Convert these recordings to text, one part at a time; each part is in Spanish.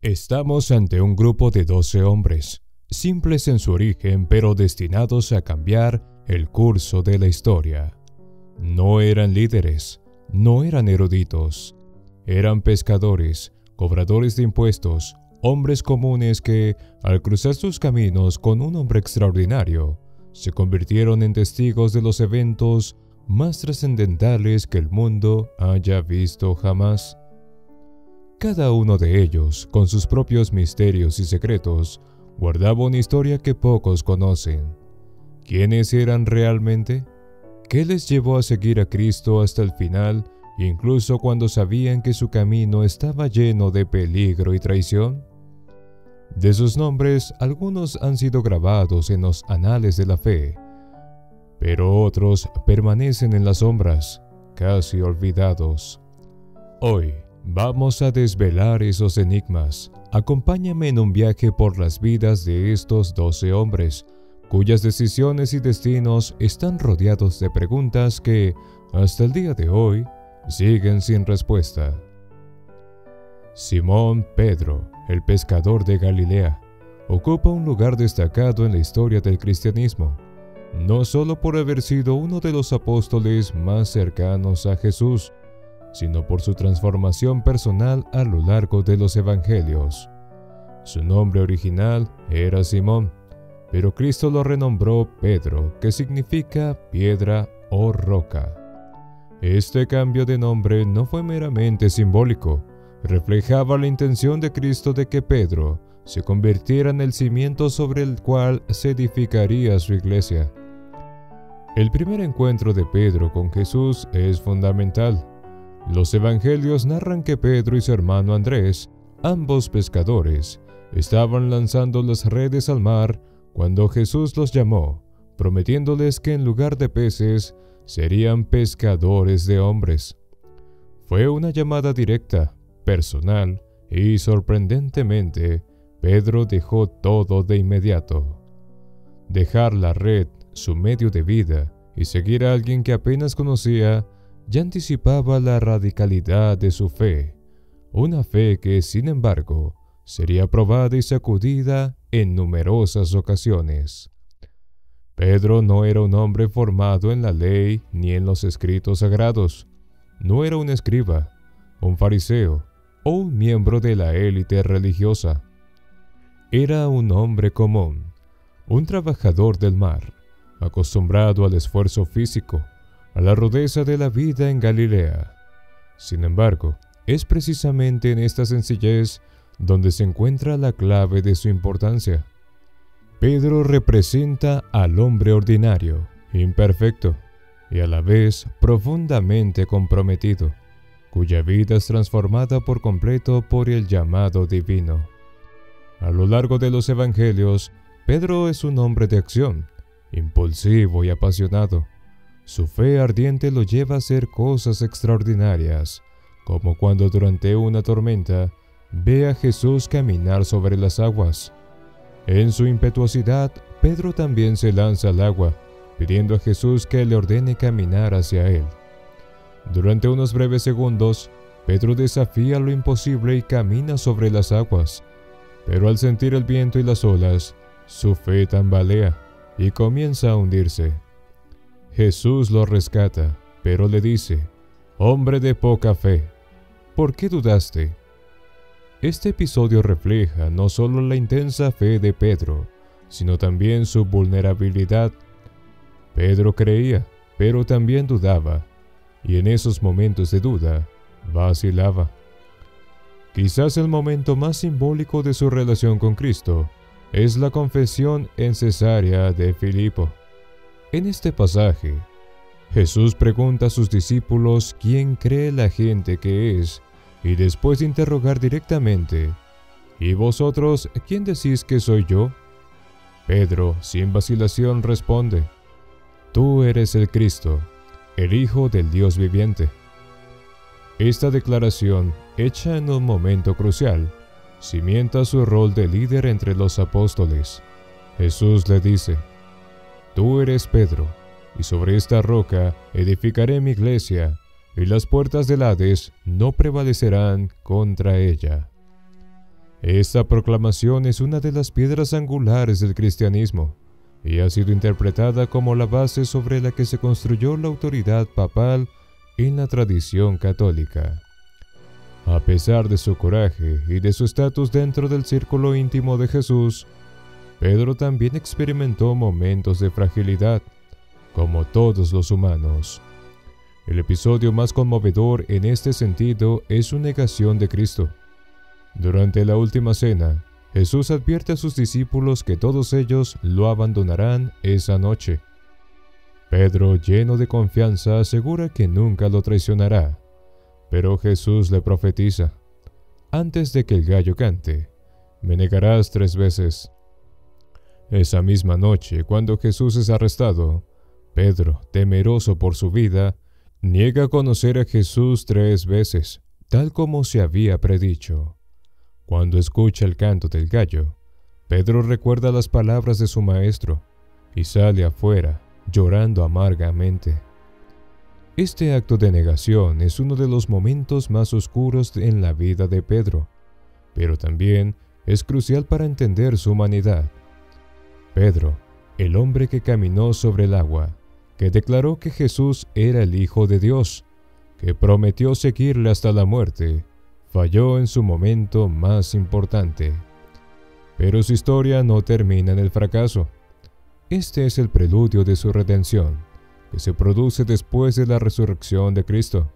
Estamos ante un grupo de 12 hombres, simples en su origen pero destinados a cambiar el curso de la historia. No eran líderes, no eran eruditos, eran pescadores, cobradores de impuestos, hombres comunes que, al cruzar sus caminos con un hombre extraordinario, se convirtieron en testigos de los eventos más trascendentales que el mundo haya visto jamás. Cada uno de ellos, con sus propios misterios y secretos, guardaba una historia que pocos conocen. ¿Quiénes eran realmente? ¿Qué les llevó a seguir a Cristo hasta el final, incluso cuando sabían que su camino estaba lleno de peligro y traición? De sus nombres, algunos han sido grabados en los anales de la fe, pero otros permanecen en las sombras, casi olvidados. Hoy vamos a desvelar esos enigmas. Acompáñame en un viaje por las vidas de estos 12 hombres, cuyas decisiones y destinos están rodeados de preguntas que, hasta el día de hoy, siguen sin respuesta. Simón Pedro, el pescador de Galilea, ocupa un lugar destacado en la historia del cristianismo, no solo por haber sido uno de los apóstoles más cercanos a Jesús, sino por su transformación personal a lo largo de los evangelios. Su nombre original era Simón, pero Cristo lo renombró Pedro, que significa piedra o roca. Este cambio de nombre no fue meramente simbólico, reflejaba la intención de Cristo de que Pedro se convirtiera en el cimiento sobre el cual se edificaría su iglesia. El primer encuentro de Pedro con Jesús es fundamental. Los evangelios narran que Pedro y su hermano Andrés, ambos pescadores, estaban lanzando las redes al mar cuando Jesús los llamó, prometiéndoles que en lugar de peces serían pescadores de hombres. Fue una llamada directa, personal, y sorprendentemente, Pedro dejó todo de inmediato. Dejar la red, su medio de vida, y seguir a alguien que apenas conocía, ya anticipaba la radicalidad de su fe, una fe que, sin embargo, sería probada y sacudida en numerosas ocasiones. Pedro no era un hombre formado en la ley ni en los escritos sagrados. No era un escriba, un fariseo o un miembro de la élite religiosa. Era un hombre común, un trabajador del mar, acostumbrado al esfuerzo físico, a la rudeza de la vida en Galilea. Sin embargo, es precisamente en esta sencillez donde se encuentra la clave de su importancia. Pedro representa al hombre ordinario, imperfecto y a la vez profundamente comprometido, cuya vida es transformada por completo por el llamado divino. A lo largo de los evangelios, Pedro es un hombre de acción, impulsivo y apasionado. Su fe ardiente lo lleva a hacer cosas extraordinarias, como cuando durante una tormenta ve a Jesús caminar sobre las aguas. En su impetuosidad, Pedro también se lanza al agua, pidiendo a Jesús que le ordene caminar hacia él. Durante unos breves segundos, Pedro desafía lo imposible y camina sobre las aguas, pero al sentir el viento y las olas, su fe tambalea y comienza a hundirse. Jesús lo rescata, pero le dice: «Hombre de poca fe, ¿por qué dudaste?». Este episodio refleja no solo la intensa fe de Pedro, sino también su vulnerabilidad. Pedro creía, pero también dudaba, y en esos momentos de duda, vacilaba. Quizás el momento más simbólico de su relación con Cristo es la confesión en Cesarea de Filipo. En este pasaje, Jesús pregunta a sus discípulos quién cree la gente que es, y después de interrogar directamente: «¿Y vosotros quién decís que soy yo?». Pedro, sin vacilación, responde: «Tú eres el Cristo, el Hijo del Dios viviente». Esta declaración, hecha en un momento crucial, cimienta su rol de líder entre los apóstoles. Jesús le dice: «Tú eres Pedro, y sobre esta roca edificaré mi iglesia, y las puertas del Hades no prevalecerán contra ella». Esta proclamación es una de las piedras angulares del cristianismo y ha sido interpretada como la base sobre la que se construyó la autoridad papal en la tradición católica. A pesar de su coraje y de su estatus dentro del círculo íntimo de Jesús, Pedro también experimentó momentos de fragilidad, como todos los humanos. El episodio más conmovedor en este sentido es su negación de Cristo. Durante la última cena, Jesús advierte a sus discípulos que todos ellos lo abandonarán esa noche. Pedro, lleno de confianza, asegura que nunca lo traicionará, pero Jesús le profetiza: antes de que el gallo cante, me negarás 3 veces. Esa misma noche, cuando Jesús es arrestado, Pedro, temeroso por su vida, niega conocer a Jesús 3 veces, tal como se había predicho. Cuando escucha el canto del gallo, Pedro recuerda las palabras de su maestro y sale afuera, llorando amargamente. Este acto de negación es uno de los momentos más oscuros en la vida de Pedro, pero también es crucial para entender su humanidad. Pedro, el hombre que caminó sobre el agua, que declaró que Jesús era el Hijo de Dios, que prometió seguirle hasta la muerte, falló en su momento más importante. Pero su historia no termina en el fracaso. Este es el preludio de su redención, que se produce después de la resurrección de Cristo.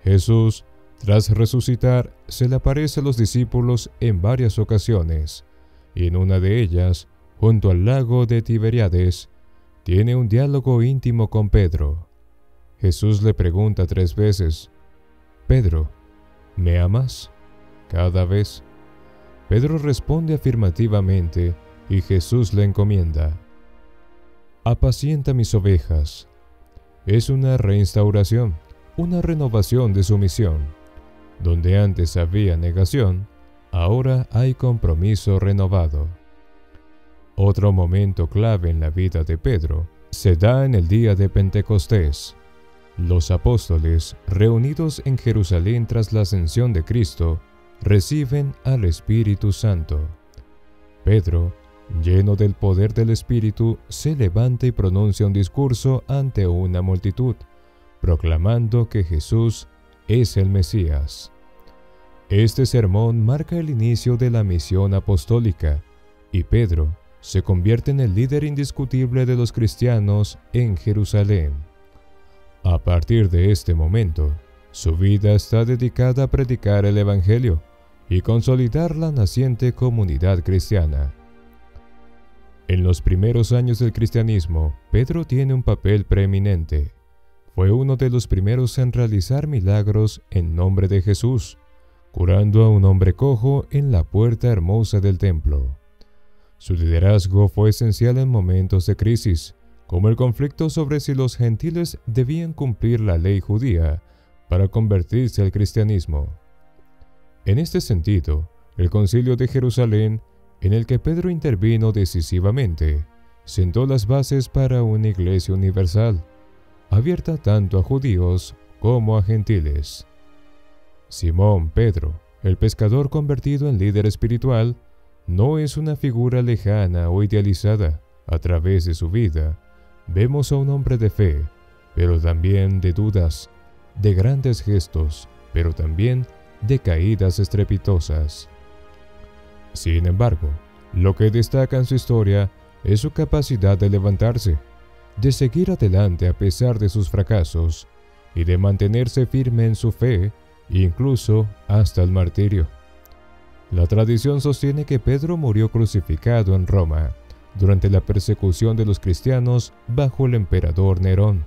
Jesús, tras resucitar, se le aparece a los discípulos en varias ocasiones, y en una de ellas, junto al lago de Tiberíades, tiene un diálogo íntimo con Pedro. Jesús le pregunta 3 veces: «Pedro, ¿me amas?». Cada vez, Pedro responde afirmativamente y Jesús le encomienda: «Apacienta mis ovejas». Es una reinstauración, una renovación de su misión. Donde antes había negación, ahora hay compromiso renovado. Otro momento clave en la vida de Pedro se da en el día de Pentecostés. Los apóstoles, reunidos en Jerusalén tras la ascensión de Cristo, reciben al Espíritu Santo. Pedro, lleno del poder del Espíritu, se levanta y pronuncia un discurso ante una multitud, proclamando que Jesús es el Mesías. Este sermón marca el inicio de la misión apostólica, y Pedro se convierte en el líder indiscutible de los cristianos en Jerusalén. A partir de este momento, su vida está dedicada a predicar el Evangelio y consolidar la naciente comunidad cristiana. En los primeros años del cristianismo, Pedro tiene un papel preeminente. Fue uno de los primeros en realizar milagros en nombre de Jesús, curando a un hombre cojo en la puerta hermosa del templo. Su liderazgo fue esencial en momentos de crisis, como el conflicto sobre si los gentiles debían cumplir la ley judía para convertirse al cristianismo. En este sentido, el Concilio de Jerusalén, en el que Pedro intervino decisivamente, sentó las bases para una iglesia universal, abierta tanto a judíos como a gentiles. Simón Pedro, el pescador convertido en líder espiritual, no es una figura lejana o idealizada. A través de su vida, vemos a un hombre de fe, pero también de dudas, de grandes gestos, pero también de caídas estrepitosas. Sin embargo, lo que destaca en su historia es su capacidad de levantarse, de seguir adelante a pesar de sus fracasos y de mantenerse firme en su fe, incluso hasta el martirio. La tradición sostiene que Pedro murió crucificado en Roma durante la persecución de los cristianos bajo el emperador Nerón.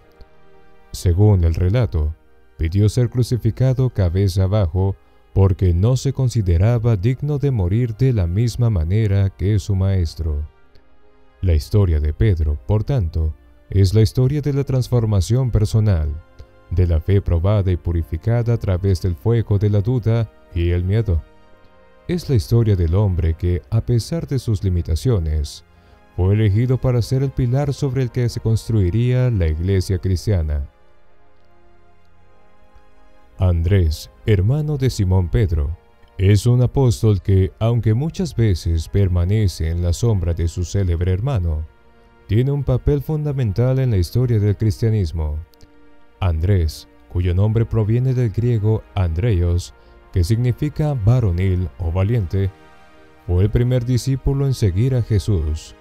Según el relato, pidió ser crucificado cabeza abajo porque no se consideraba digno de morir de la misma manera que su maestro. La historia de Pedro, por tanto, es la historia de la transformación personal, de la fe probada y purificada a través del fuego de la duda y el miedo. Es la historia del hombre que, a pesar de sus limitaciones, fue elegido para ser el pilar sobre el que se construiría la iglesia cristiana. Andrés, hermano de Simón Pedro, Es un apóstol que, aunque muchas veces permanece en la sombra de su célebre hermano, tiene un papel fundamental en la historia del cristianismo. Andrés, cuyo nombre proviene del griego Andreios, que significa varonil o valiente, fue el primer discípulo en seguir a Jesús,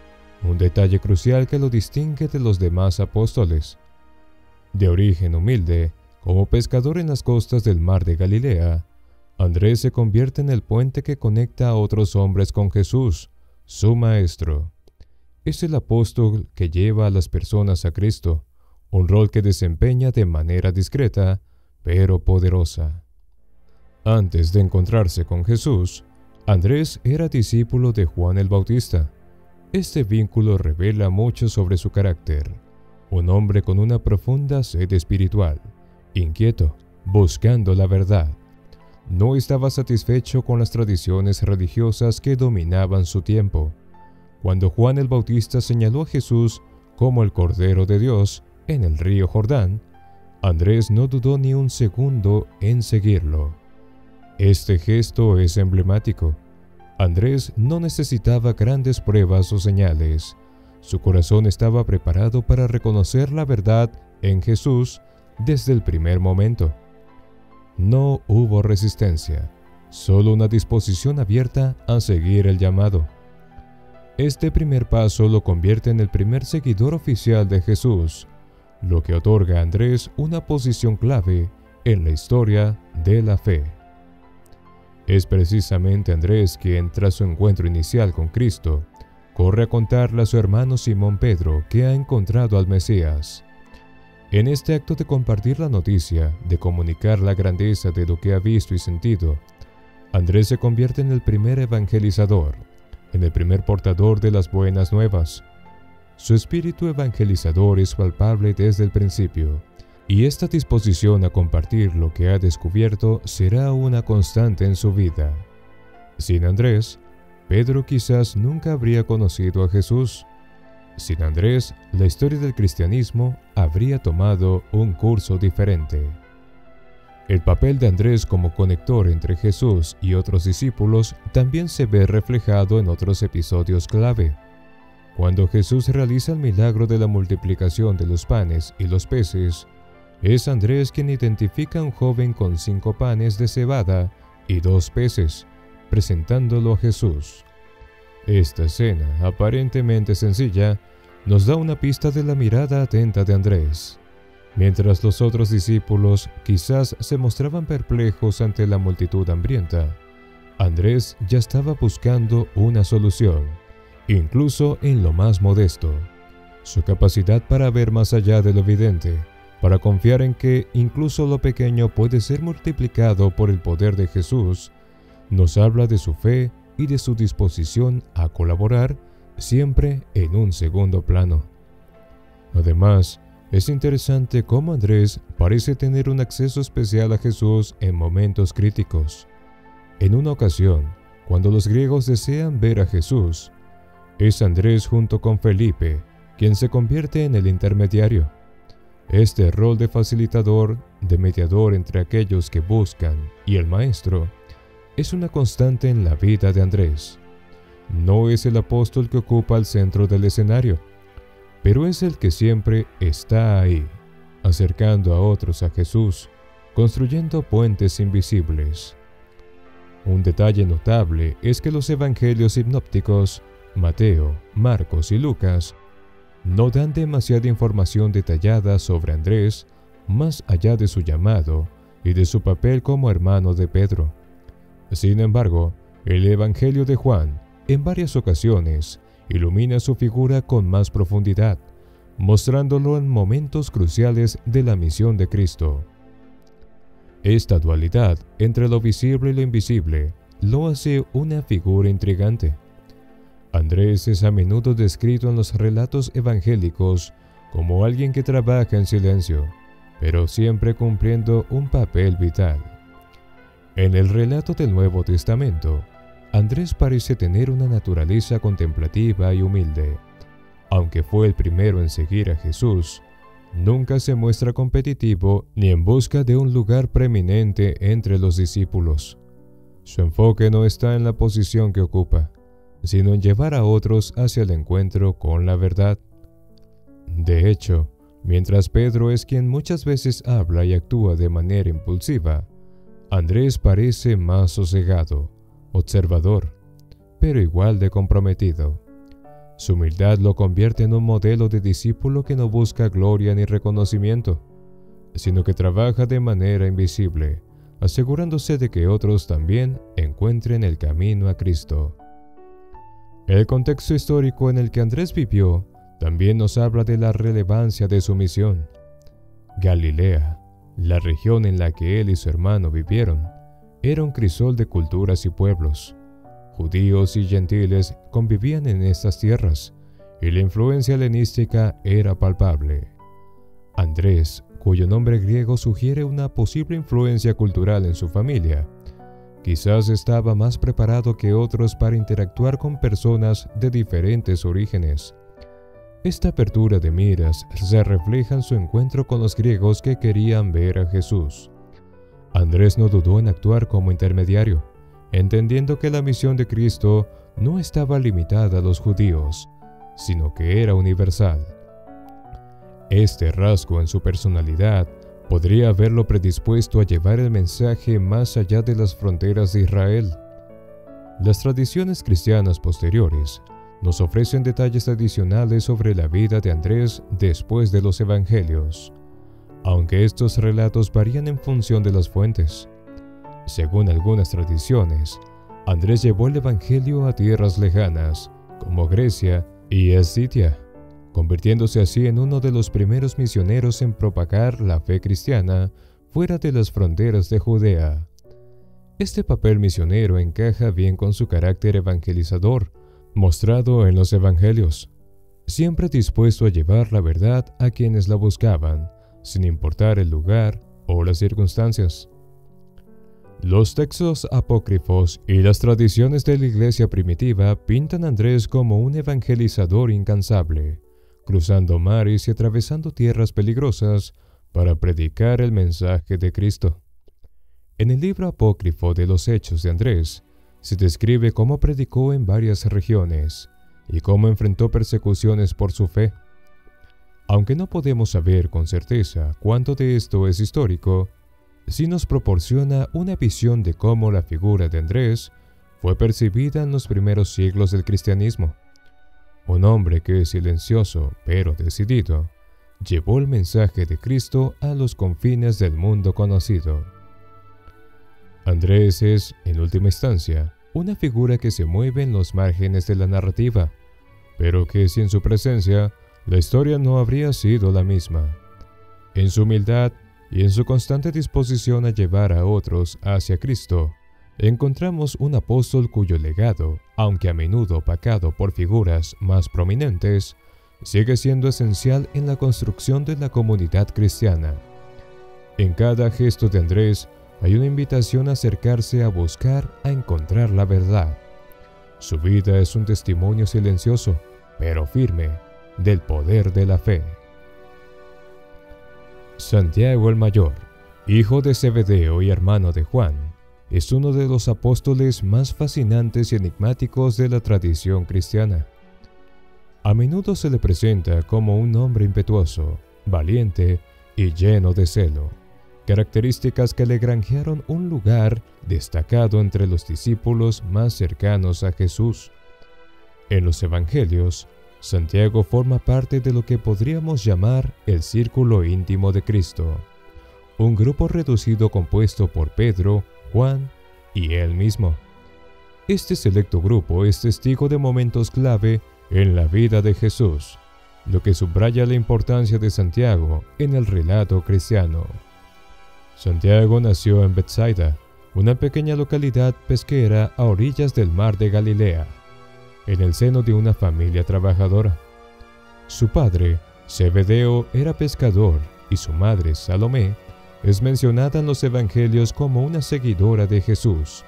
un detalle crucial que lo distingue de los demás apóstoles. De origen humilde, como pescador en las costas del mar de Galilea, Andrés se convierte en el puente que conecta a otros hombres con Jesús, su maestro. Es el apóstol que lleva a las personas a Cristo, un rol que desempeña de manera discreta, pero poderosa. Antes de encontrarse con Jesús, Andrés era discípulo de Juan el Bautista. Este vínculo revela mucho sobre su carácter. Un hombre con una profunda sed espiritual, inquieto, buscando la verdad. No estaba satisfecho con las tradiciones religiosas que dominaban su tiempo. Cuando Juan el Bautista señaló a Jesús como el Cordero de Dios en el río Jordán, Andrés no dudó ni un segundo en seguirlo. Este gesto es emblemático. Andrés no necesitaba grandes pruebas o señales. Su corazón estaba preparado para reconocer la verdad en Jesús desde el primer momento. No hubo resistencia, solo una disposición abierta a seguir el llamado. Este primer paso lo convierte en el primer seguidor oficial de Jesús, lo que otorga a Andrés una posición clave en la historia de la fe. Es precisamente Andrés quien, tras su encuentro inicial con Cristo, corre a contarle a su hermano Simón Pedro que ha encontrado al Mesías. En este acto de compartir la noticia, de comunicar la grandeza de lo que ha visto y sentido, Andrés se convierte en el primer evangelizador, en el primer portador de las buenas nuevas. Su espíritu evangelizador es palpable desde el principio, y esta disposición a compartir lo que ha descubierto será una constante en su vida. Sin Andrés, Pedro quizás nunca habría conocido a Jesús. Sin Andrés, la historia del cristianismo habría tomado un curso diferente. El papel de Andrés como conector entre Jesús y otros discípulos también se ve reflejado en otros episodios clave. Cuando Jesús realiza el milagro de la multiplicación de los panes y los peces, es Andrés quien identifica a un joven con 5 panes de cebada y 2 peces, presentándolo a Jesús. Esta escena, aparentemente sencilla, nos da una pista de la mirada atenta de Andrés. Mientras los otros discípulos quizás se mostraban perplejos ante la multitud hambrienta, Andrés ya estaba buscando una solución, incluso en lo más modesto. Su capacidad para ver más allá de lo evidente, para confiar en que incluso lo pequeño puede ser multiplicado por el poder de Jesús, nos habla de su fe y de su disposición a colaborar siempre en un segundo plano. Además, es interesante cómo Andrés parece tener un acceso especial a Jesús en momentos críticos. En una ocasión, cuando los griegos desean ver a Jesús, es Andrés junto con Felipe quien se convierte en el intermediario. Este rol de facilitador, de mediador entre aquellos que buscan y el Maestro, es una constante en la vida de Andrés. No es el apóstol que ocupa el centro del escenario, pero es el que siempre está ahí, acercando a otros a Jesús, construyendo puentes invisibles. Un detalle notable es que los evangelios sinópticos, Mateo, Marcos y Lucas, no dan demasiada información detallada sobre Andrés, más allá de su llamado y de su papel como hermano de Pedro. Sin embargo, el Evangelio de Juan, en varias ocasiones, ilumina su figura con más profundidad, mostrándolo en momentos cruciales de la misión de Cristo. Esta dualidad entre lo visible y lo invisible lo hace una figura intrigante. Andrés es a menudo descrito en los relatos evangélicos como alguien que trabaja en silencio, pero siempre cumpliendo un papel vital. En el relato del Nuevo Testamento, Andrés parece tener una naturaleza contemplativa y humilde. Aunque fue el primero en seguir a Jesús, nunca se muestra competitivo ni en busca de un lugar preeminente entre los discípulos. Su enfoque no está en la posición que ocupa, sino en llevar a otros hacia el encuentro con la verdad. De hecho, mientras Pedro es quien muchas veces habla y actúa de manera impulsiva, Andrés parece más sosegado, observador, pero igual de comprometido. Su humildad lo convierte en un modelo de discípulo que no busca gloria ni reconocimiento, sino que trabaja de manera invisible, asegurándose de que otros también encuentren el camino a Cristo. El contexto histórico en el que Andrés vivió también nos habla de la relevancia de su misión. Galilea, la región en la que él y su hermano vivieron, era un crisol de culturas y pueblos. Judíos y gentiles convivían en estas tierras, y la influencia helenística era palpable. Andrés, cuyo nombre griego sugiere una posible influencia cultural en su familia, quizás estaba más preparado que otros para interactuar con personas de diferentes orígenes. Esta apertura de miras se refleja en su encuentro con los griegos que querían ver a Jesús. Andrés no dudó en actuar como intermediario, entendiendo que la misión de Cristo no estaba limitada a los judíos, sino que era universal. Este rasgo en su personalidad podría haberlo predispuesto a llevar el mensaje más allá de las fronteras de Israel. Las tradiciones cristianas posteriores nos ofrecen detalles adicionales sobre la vida de Andrés después de los evangelios, aunque estos relatos varían en función de las fuentes. Según algunas tradiciones, Andrés llevó el evangelio a tierras lejanas, como Grecia y Escitia, convirtiéndose así en uno de los primeros misioneros en propagar la fe cristiana fuera de las fronteras de Judea. Este papel misionero encaja bien con su carácter evangelizador, mostrado en los evangelios, siempre dispuesto a llevar la verdad a quienes la buscaban, sin importar el lugar o las circunstancias. Los textos apócrifos y las tradiciones de la iglesia primitiva pintan a Andrés como un evangelizador incansable, cruzando mares y atravesando tierras peligrosas para predicar el mensaje de Cristo. En el libro apócrifo de los Hechos de Andrés, se describe cómo predicó en varias regiones y cómo enfrentó persecuciones por su fe. Aunque no podemos saber con certeza cuánto de esto es histórico, sí nos proporciona una visión de cómo la figura de Andrés fue percibida en los primeros siglos del cristianismo. Un hombre que, silencioso pero decidido, llevó el mensaje de Cristo a los confines del mundo conocido. Andrés es, en última instancia, una figura que se mueve en los márgenes de la narrativa, pero que sin su presencia, la historia no habría sido la misma. En su humildad y en su constante disposición a llevar a otros hacia Cristo, encontramos un apóstol cuyo legado, aunque a menudo opacado por figuras más prominentes, sigue siendo esencial en la construcción de la comunidad cristiana. En cada gesto de Andrés hay una invitación a acercarse a buscar, a encontrar la verdad. Su vida es un testimonio silencioso, pero firme, del poder de la fe. Santiago el Mayor, hijo de Zebedeo y hermano de Juan, es uno de los apóstoles más fascinantes y enigmáticos de la tradición cristiana. A menudo se le presenta como un hombre impetuoso, valiente y lleno de celo, características que le granjearon un lugar destacado entre los discípulos más cercanos a Jesús. En los evangelios, Santiago forma parte de lo que podríamos llamar el círculo íntimo de Cristo, un grupo reducido compuesto por Pedro, Juan y él mismo. Este selecto grupo es testigo de momentos clave en la vida de Jesús, lo que subraya la importancia de Santiago en el relato cristiano. Santiago nació en Betsaida, una pequeña localidad pesquera a orillas del mar de Galilea, en el seno de una familia trabajadora. Su padre, Zebedeo, era pescador y su madre, Salomé, es mencionada en los evangelios como una seguidora de Jesús.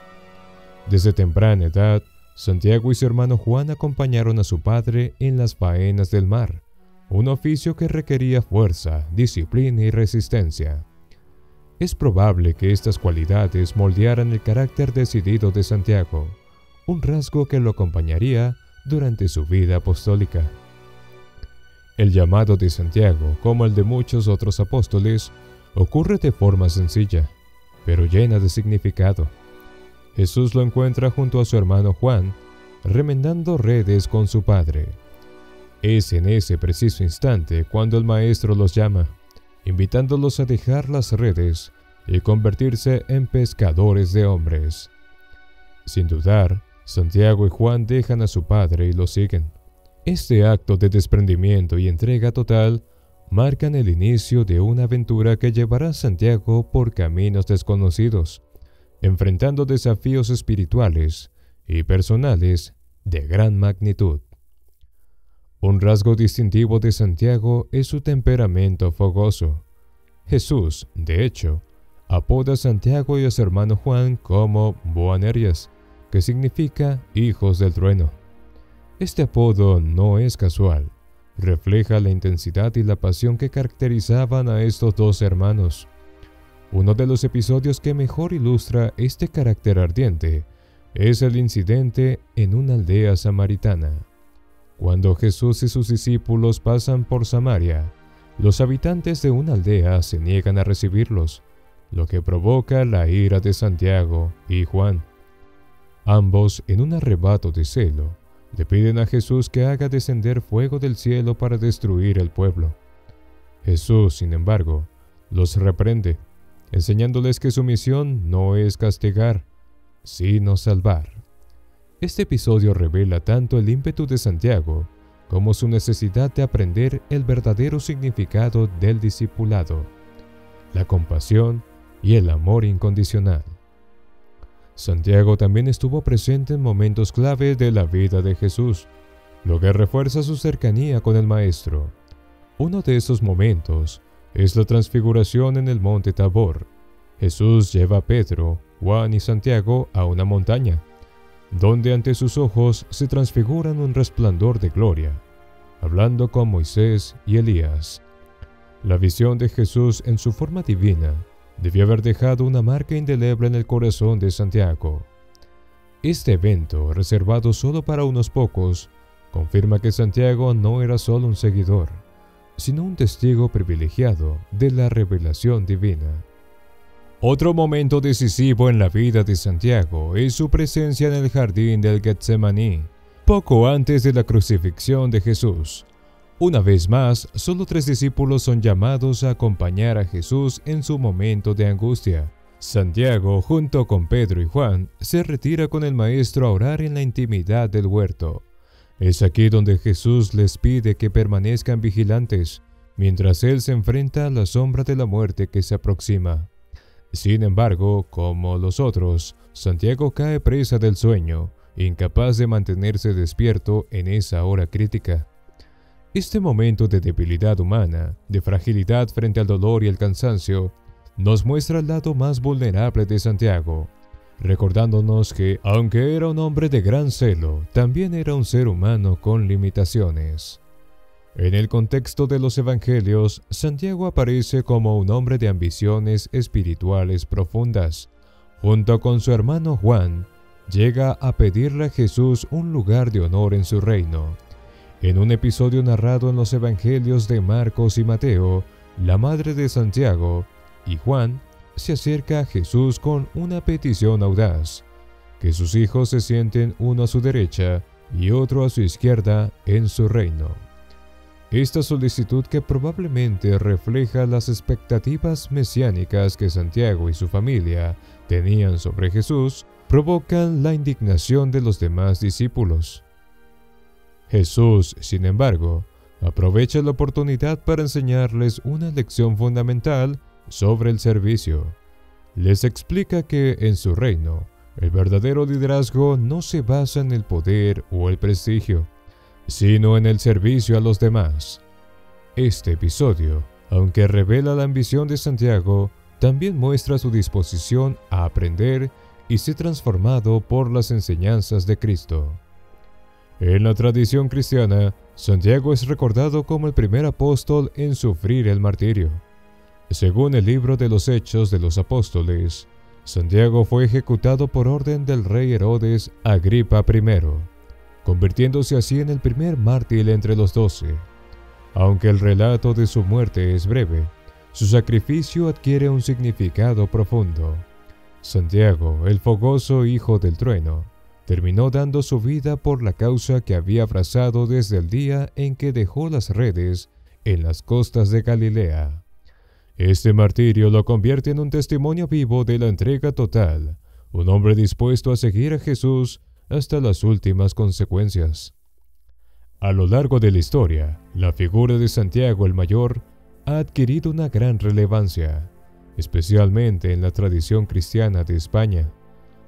Desde temprana edad, Santiago y su hermano Juan acompañaron a su padre en las faenas del mar, un oficio que requería fuerza, disciplina y resistencia. Es probable que estas cualidades moldearan el carácter decidido de Santiago, un rasgo que lo acompañaría durante su vida apostólica. El llamado de Santiago, como el de muchos otros apóstoles, ocurre de forma sencilla, pero llena de significado. Jesús lo encuentra junto a su hermano Juan, remendando redes con su padre. Es en ese preciso instante cuando el Maestro los llama, invitándolos a dejar las redes y convertirse en pescadores de hombres. Sin dudar, Santiago y Juan dejan a su padre y lo siguen. Este acto de desprendimiento y entrega total marcan el inicio de una aventura que llevará a Santiago por caminos desconocidos, enfrentando desafíos espirituales y personales de gran magnitud. Un rasgo distintivo de Santiago es su temperamento fogoso. Jesús, de hecho, apoda a Santiago y a su hermano Juan como Boanerges, que significa hijos del trueno. Este apodo no es casual, refleja la intensidad y la pasión que caracterizaban a estos dos hermanos. Uno de los episodios que mejor ilustra este carácter ardiente es el incidente en una aldea samaritana. Cuando Jesús y sus discípulos pasan por Samaria, los habitantes de una aldea se niegan a recibirlos, lo que provoca la ira de Santiago y Juan. Ambos, en un arrebato de celo, le piden a Jesús que haga descender fuego del cielo para destruir el pueblo. Jesús, sin embargo, los reprende, enseñándoles que su misión no es castigar, sino salvar. Este episodio revela tanto el ímpetu de Santiago como su necesidad de aprender el verdadero significado del discipulado, la compasión y el amor incondicional. Santiago también estuvo presente en momentos clave de la vida de Jesús, lo que refuerza su cercanía con el Maestro. Uno de esos momentos es la transfiguración en el monte Tabor. Jesús lleva a Pedro, Juan y Santiago a una montaña, donde ante sus ojos se transfiguran un resplandor de gloria, hablando con Moisés y Elías. La visión de Jesús en su forma divina debió haber dejado una marca indeleble en el corazón de Santiago. Este evento, reservado solo para unos pocos, confirma que Santiago no era solo un seguidor, sino un testigo privilegiado de la revelación divina. Otro momento decisivo en la vida de Santiago es su presencia en el jardín del Getsemaní, poco antes de la crucifixión de Jesús. Una vez más, solo 3 discípulos son llamados a acompañar a Jesús en su momento de angustia. Santiago, junto con Pedro y Juan, se retira con el Maestro a orar en la intimidad del huerto. Es aquí donde Jesús les pide que permanezcan vigilantes, mientras él se enfrenta a la sombra de la muerte que se aproxima. Sin embargo, como los otros, Santiago cae presa del sueño, incapaz de mantenerse despierto en esa hora crítica. Este momento de debilidad humana, de fragilidad frente al dolor y el cansancio, nos muestra el lado más vulnerable de Santiago, recordándonos que, aunque era un hombre de gran celo, también era un ser humano con limitaciones. En el contexto de los evangelios, Santiago aparece como un hombre de ambiciones espirituales profundas. Junto con su hermano Juan, llega a pedirle a Jesús un lugar de honor en su reino. En un episodio narrado en los evangelios de Marcos y Mateo, la madre de Santiago y Juan se acerca a Jesús con una petición audaz: que sus hijos se sienten uno a su derecha y otro a su izquierda en su reino. Esta solicitud, que probablemente refleja las expectativas mesiánicas que Santiago y su familia tenían sobre Jesús, provocan la indignación de los demás discípulos. Jesús, sin embargo, aprovecha la oportunidad para enseñarles una lección fundamental sobre el servicio. Les explica que en su reino, el verdadero liderazgo no se basa en el poder o el prestigio, sino en el servicio a los demás. Este episodio, aunque revela la ambición de Santiago, también muestra su disposición a aprender y ser transformado por las enseñanzas de Cristo. En la tradición cristiana, Santiago es recordado como el primer apóstol en sufrir el martirio. Según el libro de los Hechos de los Apóstoles, Santiago fue ejecutado por orden del rey Herodes Agripa I, convirtiéndose así en el primer mártir entre los 12. Aunque el relato de su muerte es breve, su sacrificio adquiere un significado profundo. Santiago, el fogoso hijo del trueno, terminó dando su vida por la causa que había abrazado desde el día en que dejó las redes en las costas de Galilea. Este martirio lo convierte en un testimonio vivo de la entrega total, un hombre dispuesto a seguir a Jesús hasta las últimas consecuencias. A lo largo de la historia, la figura de Santiago el Mayor ha adquirido una gran relevancia, especialmente en la tradición cristiana de España.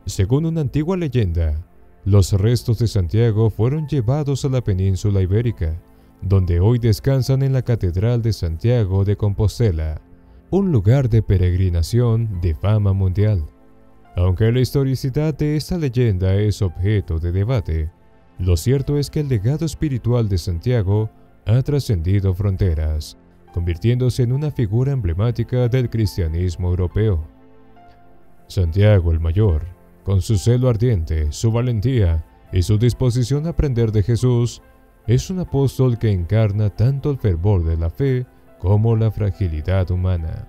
Según una antigua leyenda, los restos de Santiago fueron llevados a la península ibérica, donde hoy descansan en la Catedral de Santiago de Compostela, un lugar de peregrinación de fama mundial. Aunque la historicidad de esta leyenda es objeto de debate, lo cierto es que el legado espiritual de Santiago ha trascendido fronteras, convirtiéndose en una figura emblemática del cristianismo europeo. Santiago el Mayor, con su celo ardiente, su valentía y su disposición a aprender de Jesús, es un apóstol que encarna tanto el fervor de la fe como la fragilidad humana.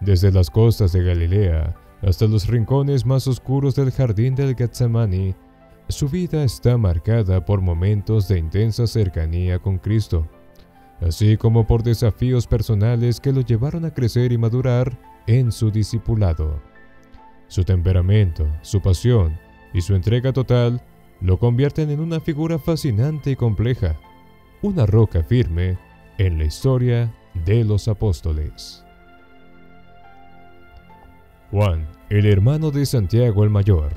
Desde las costas de Galilea hasta los rincones más oscuros del jardín del Getsemani, su vida está marcada por momentos de intensa cercanía con Cristo, así como por desafíos personales que lo llevaron a crecer y madurar en su discipulado. Su temperamento, su pasión y su entrega total lo convierten en una figura fascinante y compleja, una roca firme en la historia de los apóstoles. Juan, el hermano de Santiago el Mayor,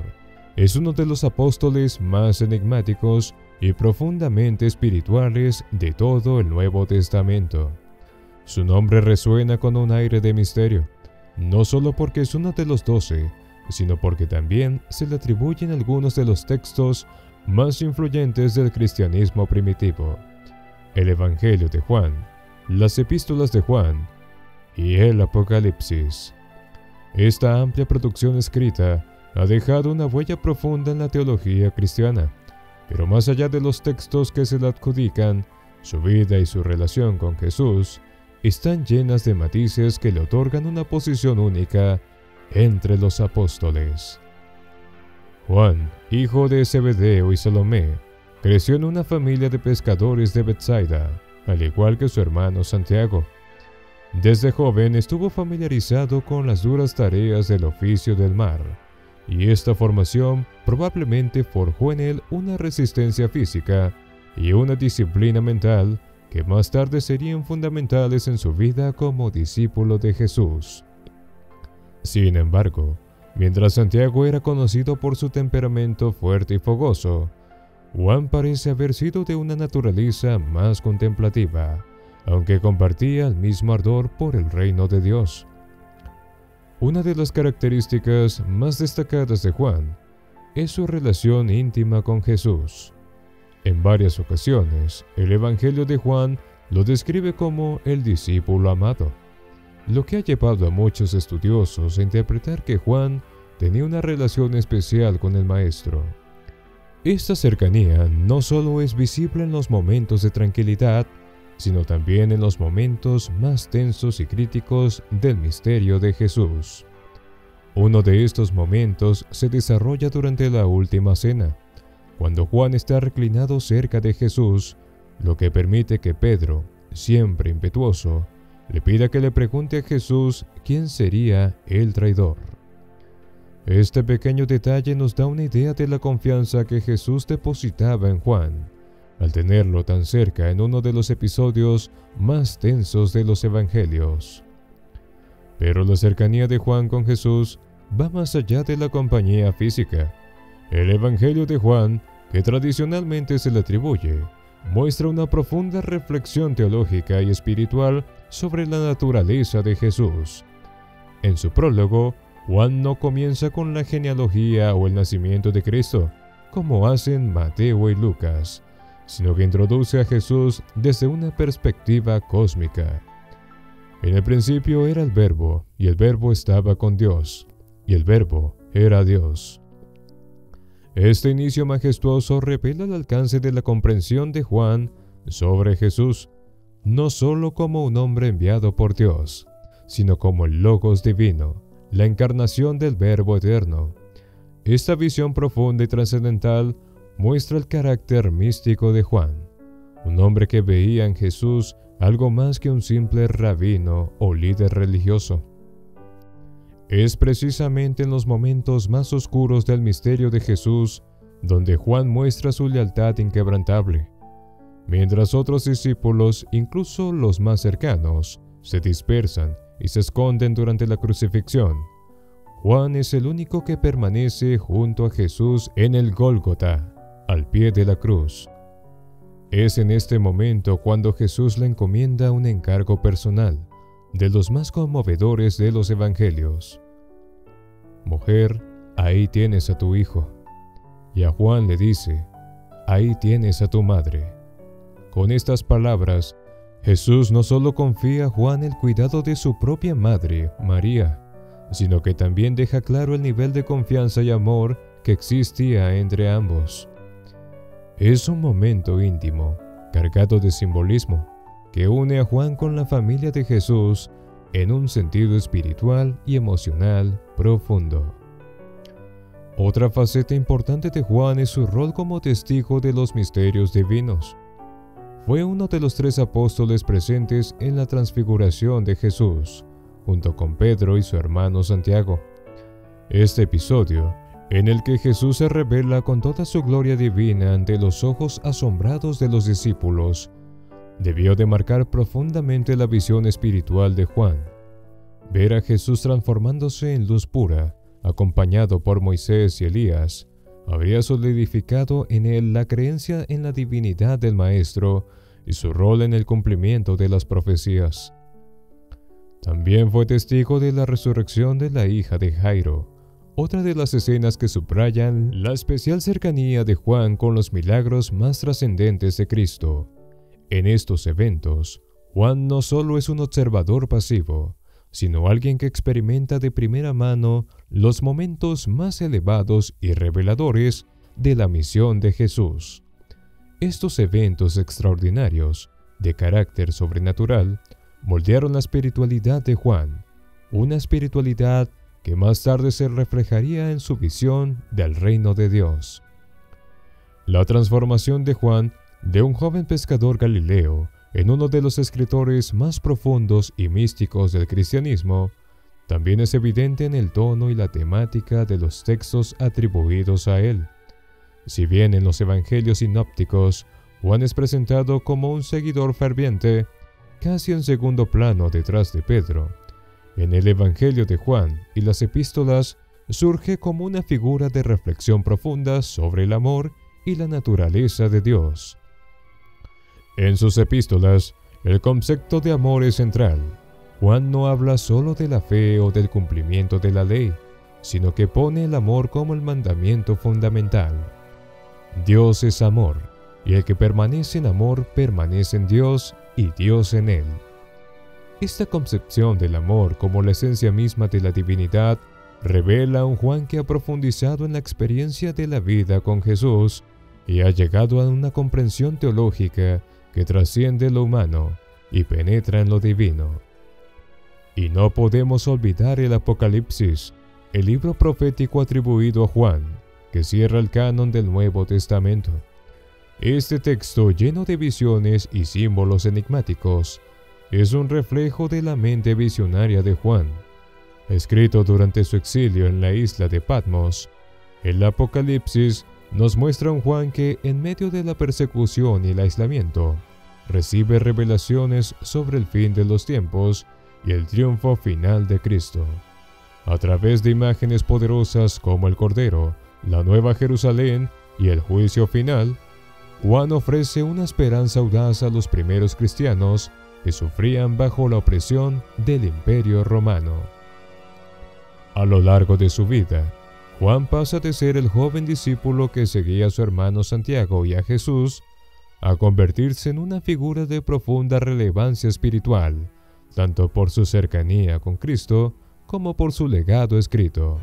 es uno de los apóstoles más enigmáticos y profundamente espirituales de todo el Nuevo Testamento. Su nombre resuena con un aire de misterio, no solo porque es uno de los 12, sino porque también se le atribuyen algunos de los textos más influyentes del cristianismo primitivo: el Evangelio de Juan, las Epístolas de Juan y el Apocalipsis. Esta amplia producción escrita ha dejado una huella profunda en la teología cristiana, pero más allá de los textos que se le adjudican, su vida y su relación con Jesús están llenas de matices que le otorgan una posición única entre los apóstoles. Juan, hijo de Zebedeo y Salomé, creció en una familia de pescadores de Betsaida, al igual que su hermano Santiago. Desde joven estuvo familiarizado con las duras tareas del oficio del mar, y esta formación probablemente forjó en él una resistencia física y una disciplina mental que más tarde serían fundamentales en su vida como discípulo de Jesús. Sin embargo, mientras Santiago era conocido por su temperamento fuerte y fogoso, Juan parece haber sido de una naturaleza más contemplativa, aunque compartía el mismo ardor por el reino de Dios. Una de las características más destacadas de Juan es su relación íntima con Jesús. En varias ocasiones, el Evangelio de Juan lo describe como el discípulo amado, lo que ha llevado a muchos estudiosos a interpretar que Juan tenía una relación especial con el Maestro. Esta cercanía no solo es visible en los momentos de tranquilidad, sino también en los momentos más tensos y críticos del misterio de Jesús. Uno de estos momentos se desarrolla durante la última cena, cuando Juan está reclinado cerca de Jesús, lo que permite que Pedro, siempre impetuoso, le pida que le pregunte a Jesús quién sería el traidor. Este pequeño detalle nos da una idea de la confianza que Jesús depositaba en Juan, al tenerlo tan cerca en uno de los episodios más tensos de los evangelios. Pero la cercanía de Juan con Jesús va más allá de la compañía física. El Evangelio de Juan, que tradicionalmente se le atribuye, muestra una profunda reflexión teológica y espiritual sobre la naturaleza de Jesús. En su prólogo, Juan no comienza con la genealogía o el nacimiento de Cristo, como hacen Mateo y Lucas, sino que introduce a Jesús desde una perspectiva cósmica. En el principio era el Verbo, y el Verbo estaba con Dios, y el Verbo era Dios. Este inicio majestuoso revela el alcance de la comprensión de Juan sobre Jesús, no solo como un hombre enviado por Dios, sino como el Logos divino, la encarnación del Verbo eterno. Esta visión profunda y trascendental muestra el carácter místico de Juan, un hombre que veía en Jesús algo más que un simple rabino o líder religioso. Es precisamente en los momentos más oscuros del misterio de Jesús donde Juan muestra su lealtad inquebrantable. Mientras otros discípulos, incluso los más cercanos, se dispersan y se esconden durante la crucifixión, Juan es el único que permanece junto a Jesús en el Gólgota, al pie de la cruz. Es en este momento cuando Jesús le encomienda un encargo personal, de los más conmovedores de los evangelios. Mujer, ahí tienes a tu hijo. Y a Juan le dice, ahí tienes a tu madre. Con estas palabras, Jesús no solo confía a Juan el cuidado de su propia madre, María, sino que también deja claro el nivel de confianza y amor que existía entre ambos. Es un momento íntimo, cargado de simbolismo, que une a Juan con la familia de Jesús en un sentido espiritual y emocional profundo. Otra faceta importante de Juan es su rol como testigo de los misterios divinos. Fue uno de los 3 apóstoles presentes en la transfiguración de Jesús, junto con Pedro y su hermano Santiago. Este episodio, en el que Jesús se revela con toda su gloria divina ante los ojos asombrados de los discípulos, debió de marcar profundamente la visión espiritual de Juan. Ver a Jesús transformándose en luz pura, acompañado por Moisés y Elías, habría solidificado en él la creencia en la divinidad del Maestro y su rol en el cumplimiento de las profecías. También fue testigo de la resurrección de la hija de Jairo, otra de las escenas que subrayan la especial cercanía de Juan con los milagros más trascendentes de Cristo. En estos eventos, Juan no solo es un observador pasivo, sino alguien que experimenta de primera mano los momentos más elevados y reveladores de la misión de Jesús. Estos eventos extraordinarios, de carácter sobrenatural, moldearon la espiritualidad de Juan, una espiritualidad que más tarde se reflejaría en su visión del reino de Dios. La transformación de Juan, de un joven pescador galileo, en uno de los escritores más profundos y místicos del cristianismo, también es evidente en el tono y la temática de los textos atribuidos a él. Si bien en los evangelios sinópticos, Juan es presentado como un seguidor ferviente, casi en segundo plano detrás de Pedro, en el Evangelio de Juan y las epístolas surge como una figura de reflexión profunda sobre el amor y la naturaleza de Dios. En sus epístolas, el concepto de amor es central. Juan no habla solo de la fe o del cumplimiento de la ley, sino que pone el amor como el mandamiento fundamental. Dios es amor, y el que permanece en amor permanece en Dios y Dios en él. Esta concepción del amor como la esencia misma de la divinidad revela a un Juan que ha profundizado en la experiencia de la vida con Jesús y ha llegado a una comprensión teológica que trasciende lo humano y penetra en lo divino. Y no podemos olvidar el Apocalipsis, el libro profético atribuido a Juan, que cierra el canon del Nuevo Testamento. Este texto, lleno de visiones y símbolos enigmáticos, es un reflejo de la mente visionaria de Juan. Escrito durante su exilio en la isla de Patmos, el Apocalipsis nos muestra a un Juan que, en medio de la persecución y el aislamiento, recibe revelaciones sobre el fin de los tiempos y el triunfo final de Cristo. A través de imágenes poderosas como el Cordero, la Nueva Jerusalén y el juicio final, Juan ofrece una esperanza audaz a los primeros cristianos que sufrían bajo la opresión del Imperio Romano. A lo largo de su vida, Juan pasa de ser el joven discípulo que seguía a su hermano Santiago y a Jesús, a convertirse en una figura de profunda relevancia espiritual, tanto por su cercanía con Cristo como por su legado escrito.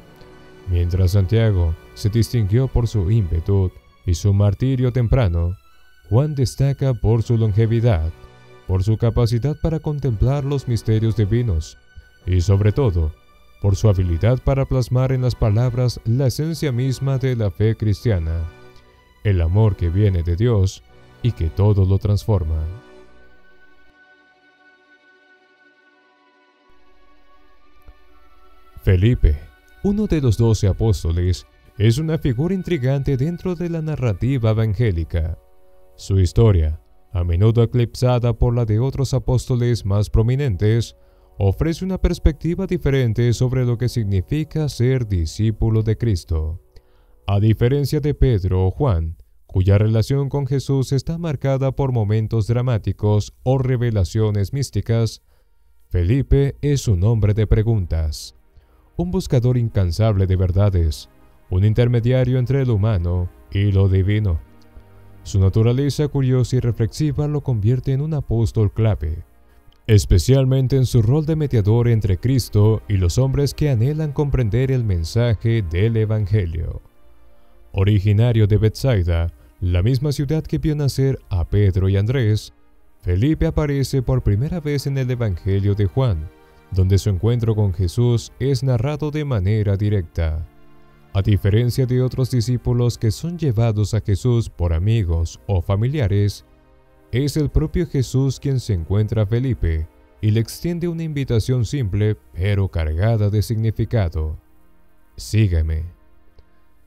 Mientras Santiago se distinguió por su ímpetu y su martirio temprano, Juan destaca por su longevidad, por su capacidad para contemplar los misterios divinos y sobre todo, por su habilidad para plasmar en las palabras la esencia misma de la fe cristiana, el amor que viene de Dios y que todo lo transforma. Felipe, uno de los 12 apóstoles, es una figura intrigante dentro de la narrativa evangélica. Su historia, a menudo eclipsada por la de otros apóstoles más prominentes, ofrece una perspectiva diferente sobre lo que significa ser discípulo de Cristo. A diferencia de Pedro o Juan, cuya relación con Jesús está marcada por momentos dramáticos o revelaciones místicas, Felipe es un hombre de preguntas, un buscador incansable de verdades, un intermediario entre lo humano y lo divino. Su naturaleza curiosa y reflexiva lo convierte en un apóstol clave, especialmente en su rol de mediador entre Cristo y los hombres que anhelan comprender el mensaje del Evangelio. Originario de Betsaida, la misma ciudad que vio nacer a Pedro y Andrés, Felipe aparece por primera vez en el Evangelio de Juan, donde su encuentro con Jesús es narrado de manera directa. A diferencia de otros discípulos que son llevados a Jesús por amigos o familiares, es el propio Jesús quien se encuentra a Felipe y le extiende una invitación simple pero cargada de significado. Sígueme.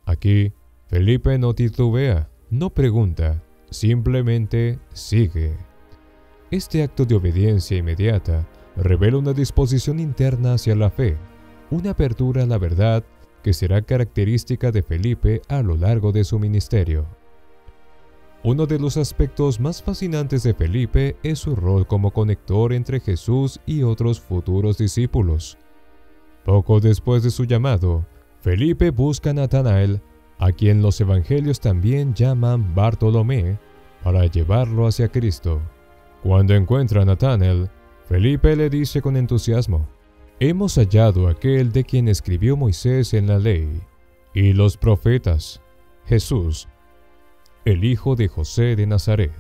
Aquí, Felipe no titubea, no pregunta, simplemente sigue. Este acto de obediencia inmediata revela una disposición interna hacia la fe, una apertura a la verdad que será característica de Felipe a lo largo de su ministerio. Uno de los aspectos más fascinantes de Felipe es su rol como conector entre Jesús y otros futuros discípulos. Poco después de su llamado, Felipe busca a Natanael, a quien los evangelios también llaman Bartolomé, para llevarlo hacia Cristo. Cuando encuentra a Natanael, Felipe le dice con entusiasmo: «Hemos hallado a aquel de quien escribió Moisés en la ley y los profetas, Jesús, el hijo de José de Nazaret».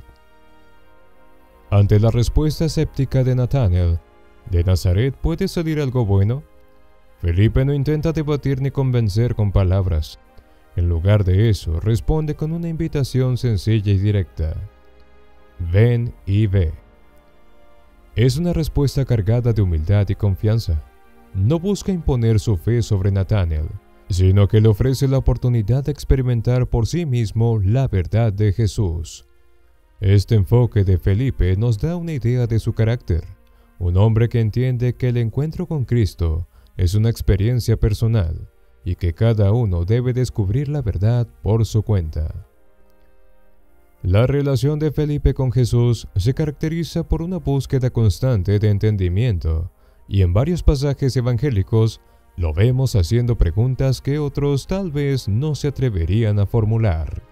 Ante la respuesta escéptica de Natanael, ¿de Nazaret puede salir algo bueno? Felipe no intenta debatir ni convencer con palabras. En lugar de eso, responde con una invitación sencilla y directa: «Ven y ve». Es una respuesta cargada de humildad y confianza. No busca imponer su fe sobre Natanael, sino que le ofrece la oportunidad de experimentar por sí mismo la verdad de Jesús. Este enfoque de Felipe nos da una idea de su carácter, un hombre que entiende que el encuentro con Cristo es una experiencia personal y que cada uno debe descubrir la verdad por su cuenta. La relación de Felipe con Jesús se caracteriza por una búsqueda constante de entendimiento, y en varios pasajes evangélicos lo vemos haciendo preguntas que otros tal vez no se atreverían a formular.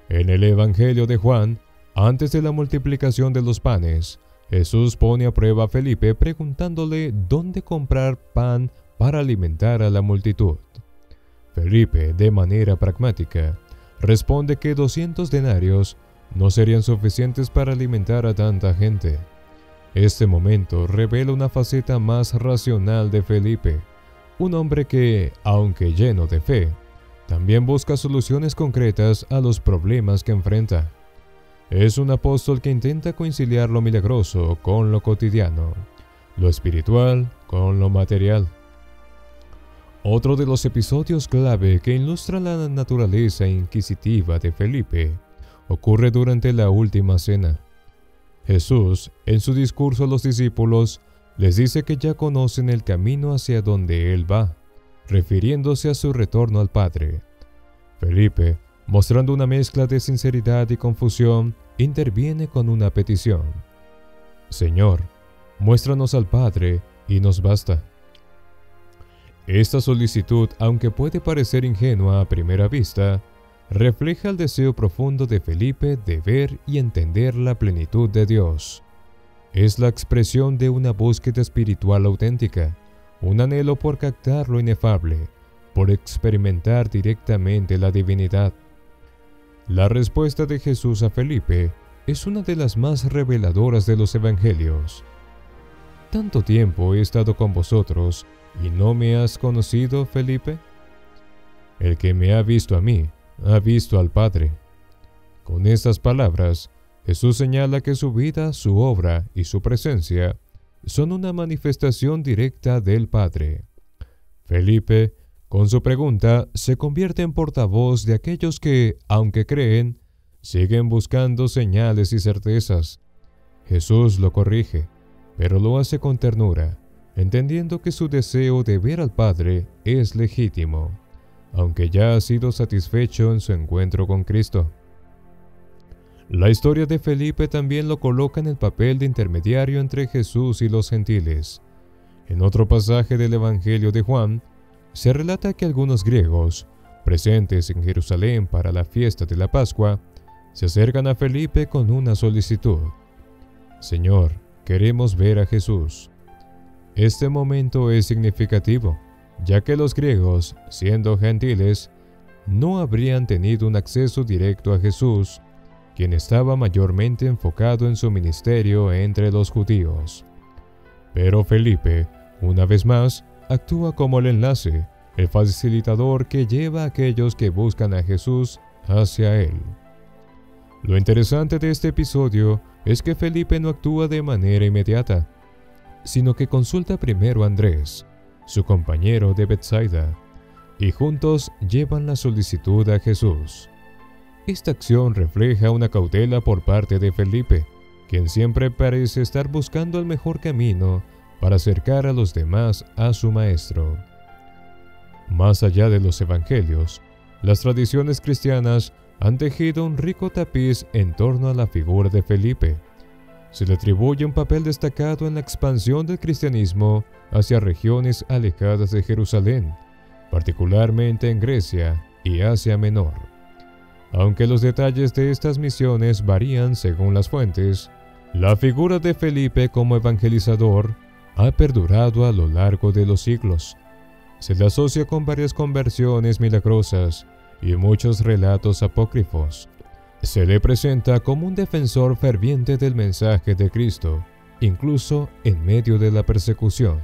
En el Evangelio de Juan, antes de la multiplicación de los panes, Jesús pone a prueba a Felipe preguntándole dónde comprar pan para alimentar a la multitud. Felipe, de manera pragmática, responde que 200 denarios no serían suficientes para alimentar a tanta gente. Este momento revela una faceta más racional de Felipe, un hombre que, aunque lleno de fe, también busca soluciones concretas a los problemas que enfrenta. Es un apóstol que intenta conciliar lo milagroso con lo cotidiano, lo espiritual con lo material. Otro de los episodios clave que ilustra la naturaleza inquisitiva de Felipe ocurre durante la última cena. Jesús, en su discurso a los discípulos, les dice que ya conocen el camino hacia donde Él va, refiriéndose a su retorno al Padre. Felipe, mostrando una mezcla de sinceridad y confusión, interviene con una petición: «Señor, muéstranos al Padre y nos basta». Esta solicitud, aunque puede parecer ingenua a primera vista, refleja el deseo profundo de Felipe de ver y entender la plenitud de Dios. es la expresión de una búsqueda espiritual auténtica, un anhelo por captar lo inefable, por experimentar directamente la divinidad. La respuesta de Jesús a Felipe es una de las más reveladoras de los evangelios. ¿Tanto tiempo he estado con vosotros y no me has conocido, Felipe? El que me ha visto a mí, ha visto al Padre. Con estas palabras, Jesús señala que su vida, su obra y su presencia son una manifestación directa del Padre. Felipe, con su pregunta, se convierte en portavoz de aquellos que, aunque creen, siguen buscando señales y certezas. Jesús lo corrige, pero lo hace con ternura, entendiendo que su deseo de ver al Padre es legítimo, aunque ya ha sido satisfecho en su encuentro con Cristo. La historia de Felipe también lo coloca en el papel de intermediario entre Jesús y los gentiles. En otro pasaje del Evangelio de Juan, se relata que algunos griegos, presentes en Jerusalén para la fiesta de la Pascua, se acercan a Felipe con una solicitud. Señor, queremos ver a Jesús. Este momento es significativo, ya que los griegos, siendo gentiles, no habrían tenido un acceso directo a Jesús, quien estaba mayormente enfocado en su ministerio entre los judíos. Pero Felipe, una vez más, actúa como el enlace, el facilitador que lleva a aquellos que buscan a Jesús hacia él. Lo interesante de este episodio es que Felipe no actúa de manera inmediata, sino que consulta primero a Andrés, su compañero de Betsaida, y juntos llevan la solicitud a Jesús. Esta acción refleja una cautela por parte de Felipe, quien siempre parece estar buscando el mejor camino para acercar a los demás a su maestro. Más allá de los evangelios, las tradiciones cristianas han tejido un rico tapiz en torno a la figura de Felipe. Se le atribuye un papel destacado en la expansión del cristianismo hacia regiones alejadas de Jerusalén, particularmente en Grecia y Asia Menor. Aunque los detalles de estas misiones varían según las fuentes, la figura de Felipe como evangelizador ha perdurado a lo largo de los siglos. Se le asocia con varias conversiones milagrosas y muchos relatos apócrifos. Se le presenta como un defensor ferviente del mensaje de Cristo, incluso en medio de la persecución.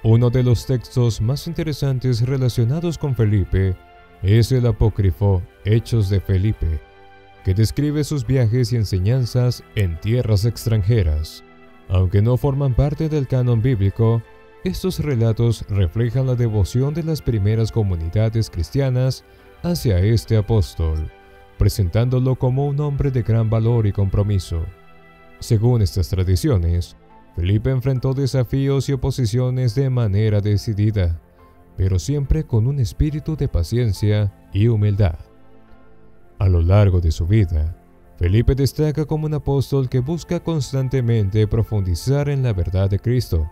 Uno de los textos más interesantes relacionados con Felipe es el apócrifo Hechos de Felipe, que describe sus viajes y enseñanzas en tierras extranjeras. Aunque no forman parte del canon bíblico, estos relatos reflejan la devoción de las primeras comunidades cristianas hacia este apóstol, presentándolo como un hombre de gran valor y compromiso. Según estas tradiciones, Felipe enfrentó desafíos y oposiciones de manera decidida, pero siempre con un espíritu de paciencia y humildad. A lo largo de su vida, Felipe destaca como un apóstol que busca constantemente profundizar en la verdad de Cristo,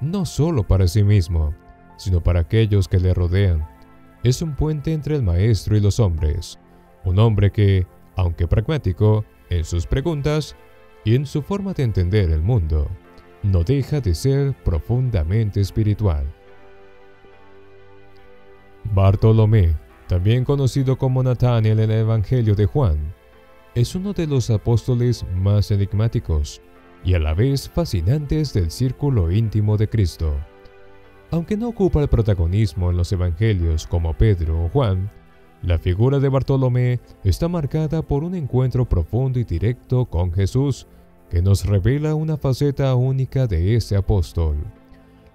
no solo para sí mismo, sino para aquellos que le rodean. Es un puente entre el Maestro y los hombres, un hombre que, aunque pragmático en sus preguntas y en su forma de entender el mundo, no deja de ser profundamente espiritual. Bartolomé, también conocido como Natanael en el Evangelio de Juan, es uno de los apóstoles más enigmáticos y a la vez fascinantes del círculo íntimo de Cristo. Aunque no ocupa el protagonismo en los evangelios como Pedro o Juan, la figura de Bartolomé está marcada por un encuentro profundo y directo con Jesús que nos revela una faceta única de este apóstol: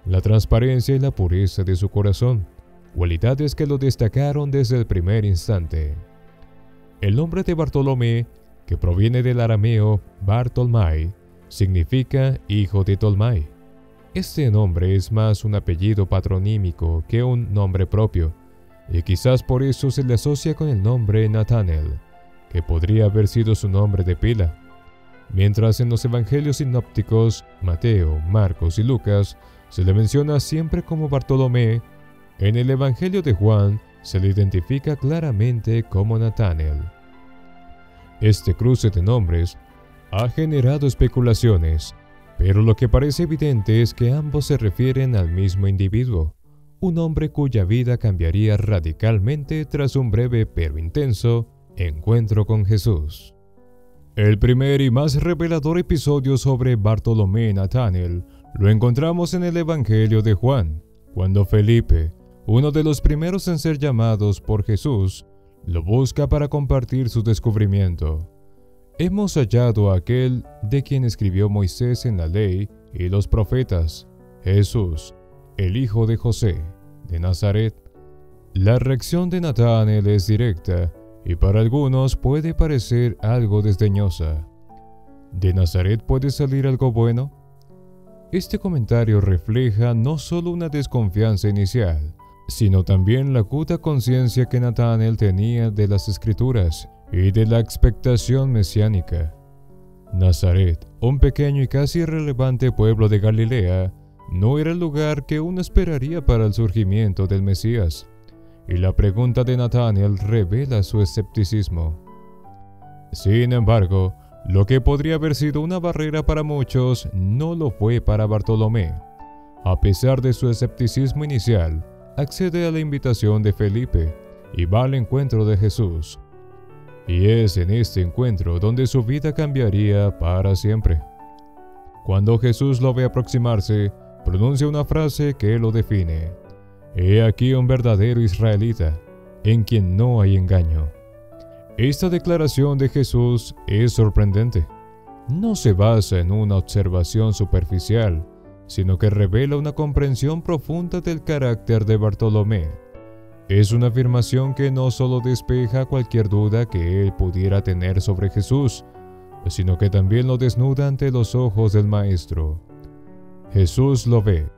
la transparencia y la pureza de su corazón, cualidades que lo destacaron desde el primer instante. El nombre de Bartolomé, que proviene del arameo Bartolmai, significa hijo de Tolmai. Este nombre es más un apellido patronímico que un nombre propio, y quizás por eso se le asocia con el nombre Natanael, que podría haber sido su nombre de pila. Mientras en los evangelios sinópticos, Mateo, Marcos y Lucas, se le menciona siempre como Bartolomé, en el evangelio de Juan se le identifica claramente como Natanael. Este cruce de nombres ha generado especulaciones, pero lo que parece evidente es que ambos se refieren al mismo individuo, un hombre cuya vida cambiaría radicalmente tras un breve pero intenso encuentro con Jesús. El primer y más revelador episodio sobre Bartolomé Nathanael lo encontramos en el Evangelio de Juan, cuando Felipe, uno de los primeros en ser llamados por Jesús, lo busca para compartir su descubrimiento. Hemos hallado a aquel de quien escribió Moisés en la ley y los profetas, Jesús, el hijo de José, de Nazaret. La reacción de Nathanael es directa y para algunos puede parecer algo desdeñosa. ¿De Nazaret puede salir algo bueno? Este comentario refleja no solo una desconfianza inicial, sino también la aguda conciencia que Nathanael tenía de las Escrituras y de la expectación mesiánica. Nazaret, un pequeño y casi irrelevante pueblo de Galilea, no era el lugar que uno esperaría para el surgimiento del Mesías, y la pregunta de Nathanael revela su escepticismo. Sin embargo, lo que podría haber sido una barrera para muchos no lo fue para Bartolomé. A pesar de su escepticismo inicial, accede a la invitación de Felipe y va al encuentro de Jesús. Y es en este encuentro donde su vida cambiaría para siempre. Cuando Jesús lo ve aproximarse, pronuncia una frase que lo define: «He aquí un verdadero israelita, en quien no hay engaño». Esta declaración de Jesús es sorprendente. No se basa en una observación superficial, sino que revela una comprensión profunda del carácter de Bartolomé. Es una afirmación que no solo despeja cualquier duda que él pudiera tener sobre Jesús, sino que también lo desnuda ante los ojos del Maestro. Jesús lo ve,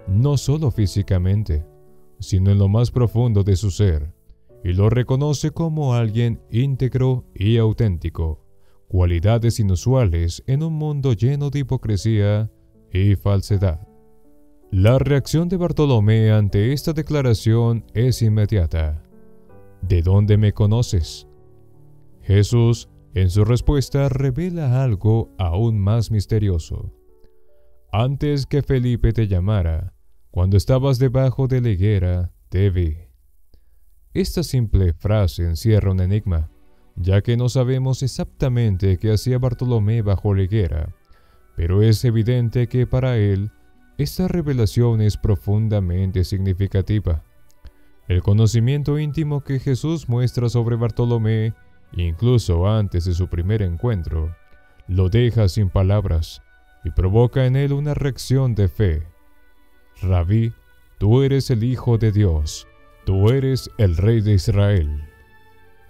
no solo físicamente, sino en lo más profundo de su ser, y lo reconoce como alguien íntegro y auténtico, cualidades inusuales en un mundo lleno de hipocresía y falsedad. La reacción de Bartolomé ante esta declaración es inmediata. ¿De dónde me conoces? Jesús, en su respuesta, revela algo aún más misterioso. Antes que Felipe te llamara, cuando estabas debajo de la higuera, te vi. Esta simple frase encierra un enigma, ya que no sabemos exactamente qué hacía Bartolomé bajo la higuera, pero es evidente que para él, esta revelación es profundamente significativa. El conocimiento íntimo que Jesús muestra sobre Bartolomé, incluso antes de su primer encuentro, lo deja sin palabras y provoca en él una reacción de fe. Rabí, tú eres el Hijo de Dios, tú eres el Rey de Israel.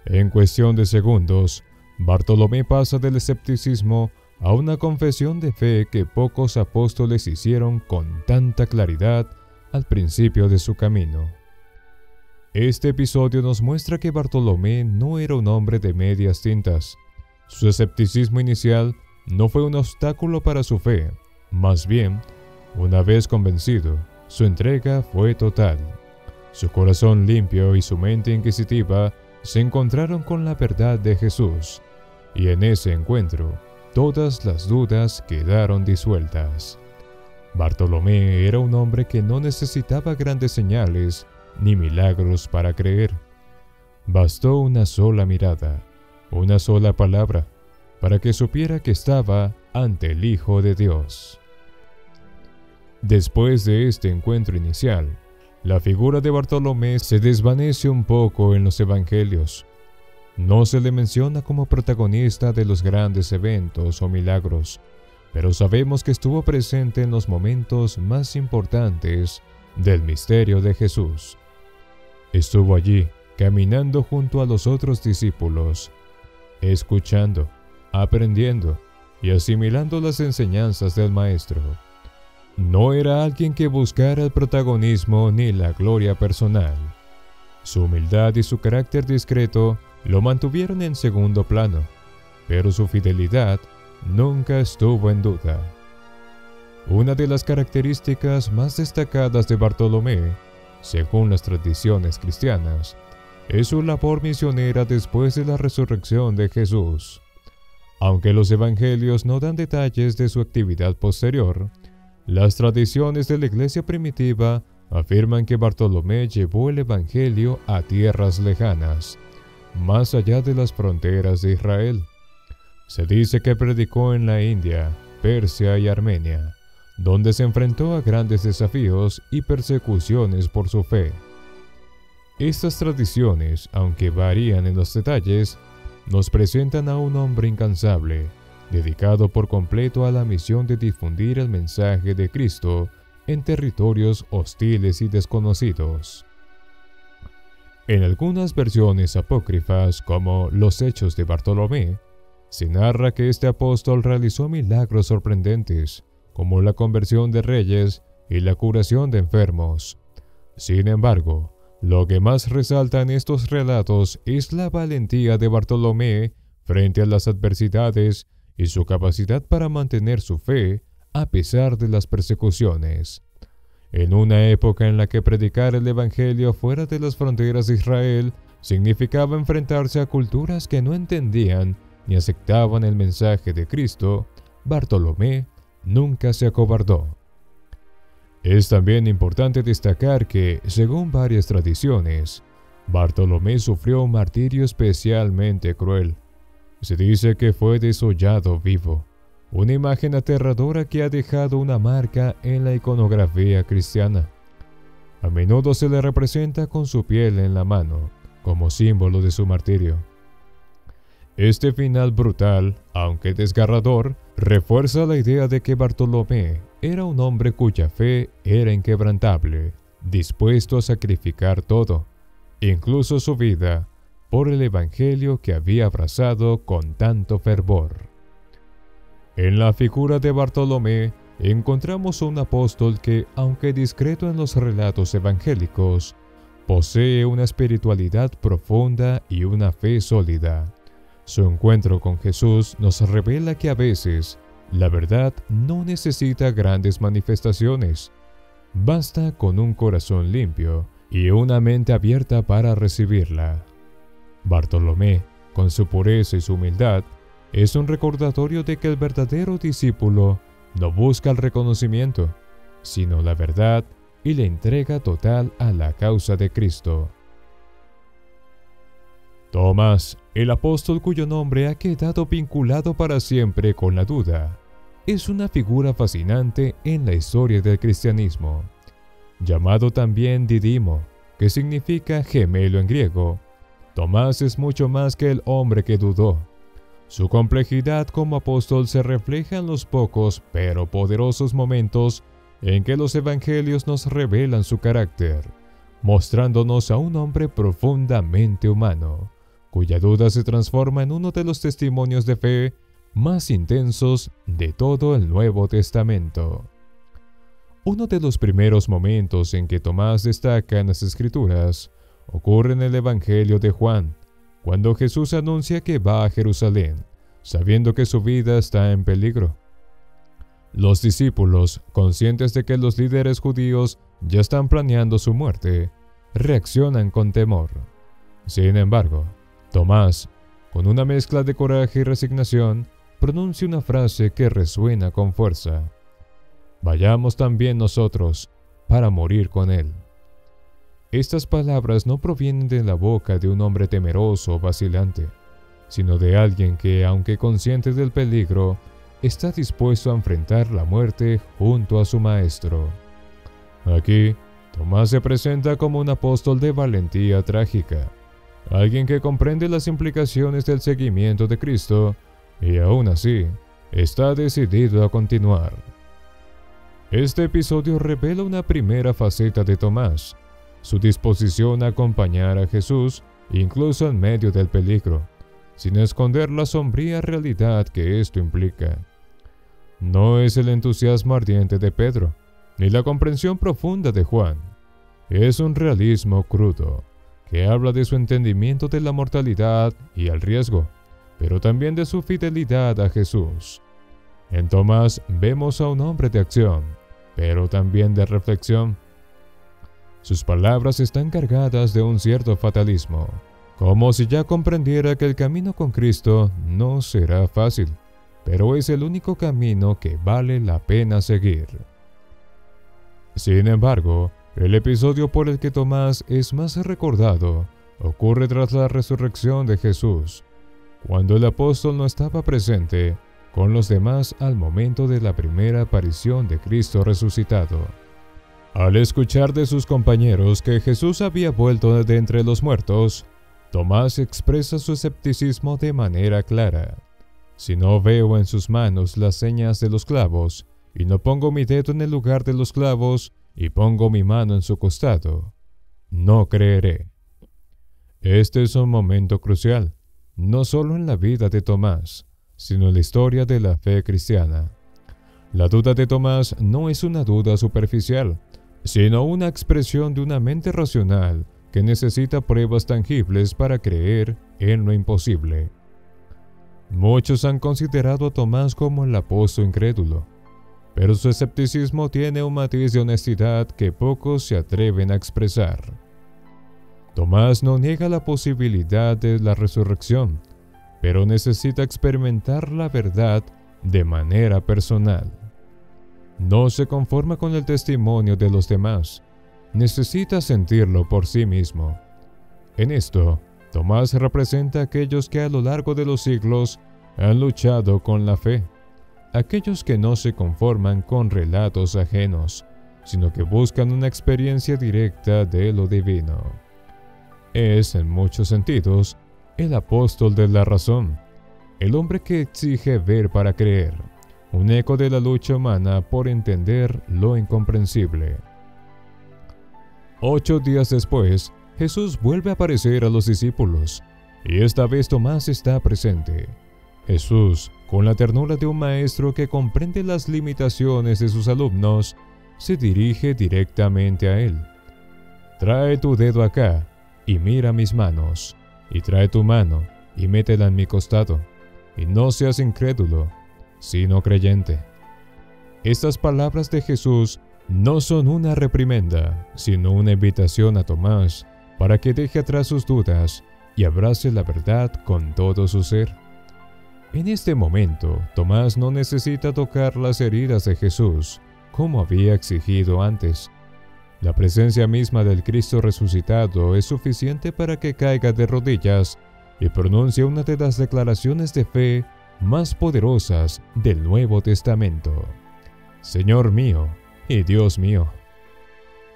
En cuestión de segundos, Bartolomé pasa del escepticismo a una confesión de fe que pocos apóstoles hicieron con tanta claridad al principio de su camino. Este episodio nos muestra que Bartolomé no era un hombre de medias tintas. Su escepticismo inicial no fue un obstáculo para su fe, más bien, una vez convencido, su entrega fue total. Su corazón limpio y su mente inquisitiva se encontraron con la verdad de Jesús, y en ese encuentro, todas las dudas quedaron disueltas. Bartolomé era un hombre que no necesitaba grandes señales ni milagros para creer. Bastó una sola mirada, una sola palabra, para que supiera que estaba ante el Hijo de Dios. Después de este encuentro inicial, la figura de Bartolomé se desvanece un poco en los evangelios. No se le menciona como protagonista de los grandes eventos o milagros, pero sabemos que estuvo presente en los momentos más importantes del misterio de Jesús. Estuvo allí, caminando junto a los otros discípulos, escuchando, aprendiendo y asimilando las enseñanzas del Maestro. No era alguien que buscara el protagonismo ni la gloria personal. Su humildad y su carácter discreto lo mantuvieron en segundo plano, pero su fidelidad nunca estuvo en duda. Una de las características más destacadas de Bartolomé, según las tradiciones cristianas, es su labor misionera después de la resurrección de Jesús. Aunque los evangelios no dan detalles de su actividad posterior, las tradiciones de la iglesia primitiva afirman que Bartolomé llevó el evangelio a tierras lejanas, más allá de las fronteras de Israel. Se dice que predicó en la India, Persia y Armenia, donde se enfrentó a grandes desafíos y persecuciones por su fe. Estas tradiciones, aunque varían en los detalles, nos presentan a un hombre incansable, dedicado por completo a la misión de difundir el mensaje de Cristo en territorios hostiles y desconocidos. En algunas versiones apócrifas, como los Hechos de Bartolomé, se narra que este apóstol realizó milagros sorprendentes, como la conversión de reyes y la curación de enfermos. Sin embargo, lo que más resalta en estos relatos es la valentía de Bartolomé frente a las adversidades y su capacidad para mantener su fe a pesar de las persecuciones. En una época en la que predicar el evangelio fuera de las fronteras de Israel significaba enfrentarse a culturas que no entendían ni aceptaban el mensaje de Cristo, Bartolomé nunca se acobardó. Es también importante destacar que, según varias tradiciones, Bartolomé sufrió un martirio especialmente cruel. Se dice que fue desollado vivo, una imagen aterradora que ha dejado una marca en la iconografía cristiana. A menudo se le representa con su piel en la mano, como símbolo de su martirio. Este final brutal, aunque desgarrador, refuerza la idea de que Bartolomé era un hombre cuya fe era inquebrantable, dispuesto a sacrificar todo, incluso su vida, por el evangelio que había abrazado con tanto fervor. En la figura de Bartolomé encontramos un apóstol que, aunque discreto en los relatos evangélicos, posee una espiritualidad profunda y una fe sólida. Su encuentro con Jesús nos revela que a veces la verdad no necesita grandes manifestaciones. Basta con un corazón limpio y una mente abierta para recibirla. Bartolomé, con su pureza y su humildad, es un recordatorio de que el verdadero discípulo no busca el reconocimiento, sino la verdad y la entrega total a la causa de Cristo. Tomás, el apóstol cuyo nombre ha quedado vinculado para siempre con la duda, es una figura fascinante en la historia del cristianismo. Llamado también Didimo, que significa gemelo en griego, Tomás es mucho más que el hombre que dudó. Su complejidad como apóstol se refleja en los pocos pero poderosos momentos en que los evangelios nos revelan su carácter, mostrándonos a un hombre profundamente humano, cuya duda se transforma en uno de los testimonios de fe más intensos de todo el Nuevo Testamento. Uno de los primeros momentos en que Tomás destaca en las Escrituras ocurre en el Evangelio de Juan, cuando Jesús anuncia que va a Jerusalén, sabiendo que su vida está en peligro. Los discípulos, conscientes de que los líderes judíos ya están planeando su muerte, reaccionan con temor. Sin embargo, Tomás, con una mezcla de coraje y resignación, pronuncia una frase que resuena con fuerza: «Vayamos también nosotros para morir con él». Estas palabras no provienen de la boca de un hombre temeroso o vacilante, sino de alguien que, aunque consciente del peligro, está dispuesto a enfrentar la muerte junto a su maestro. Aquí, Tomás se presenta como un apóstol de valentía trágica, alguien que comprende las implicaciones del seguimiento de Cristo y aún así está decidido a continuar. Este episodio revela una primera faceta de Tomás, su disposición a acompañar a Jesús incluso en medio del peligro, sin esconder la sombría realidad que esto implica. No es el entusiasmo ardiente de Pedro, ni la comprensión profunda de Juan. Es un realismo crudo, que habla de su entendimiento de la mortalidad y el riesgo, pero también de su fidelidad a Jesús. En Tomás vemos a un hombre de acción, pero también de reflexión. Sus palabras están cargadas de un cierto fatalismo, como si ya comprendiera que el camino con Cristo no será fácil, pero es el único camino que vale la pena seguir. Sin embargo, el episodio por el que Tomás es más recordado ocurre tras la resurrección de Jesús, cuando el apóstol no estaba presente con los demás al momento de la primera aparición de Cristo resucitado. Al escuchar de sus compañeros que Jesús había vuelto de entre los muertos, Tomás expresa su escepticismo de manera clara. Si no veo en sus manos las señas de los clavos, y no pongo mi dedo en el lugar de los clavos, y pongo mi mano en su costado, no creeré. Este es un momento crucial, no solo en la vida de Tomás, sino en la historia de la fe cristiana. La duda de Tomás no es una duda superficial, sino una expresión de una mente racional que necesita pruebas tangibles para creer en lo imposible. Muchos han considerado a Tomás como el apóstol incrédulo, pero su escepticismo tiene un matiz de honestidad que pocos se atreven a expresar. Tomás no niega la posibilidad de la resurrección, pero necesita experimentar la verdad de manera personal. No se conforma con el testimonio de los demás, necesita sentirlo por sí mismo. En esto, Tomás representa a aquellos que a lo largo de los siglos han luchado con la fe, aquellos que no se conforman con relatos ajenos, sino que buscan una experiencia directa de lo divino. Es, en muchos sentidos, el apóstol de la razón, el hombre que exige ver para creer, un eco de la lucha humana por entender lo incomprensible. 8 días después, Jesús vuelve a aparecer a los discípulos, y esta vez Tomás está presente. Jesús, con la ternura de un maestro que comprende las limitaciones de sus alumnos, se dirige directamente a él. «Trae tu dedo acá, y mira mis manos, y trae tu mano, y métela en mi costado, y no seas incrédulo, sino creyente». Estas palabras de Jesús no son una reprimenda, sino una invitación a Tomás para que deje atrás sus dudas y abrace la verdad con todo su ser. En este momento, Tomás no necesita tocar las heridas de Jesús, como había exigido antes. La presencia misma del Cristo resucitado es suficiente para que caiga de rodillas y pronuncie una de las declaraciones de fe más poderosas del Nuevo Testamento: «Señor mío y Dios mío».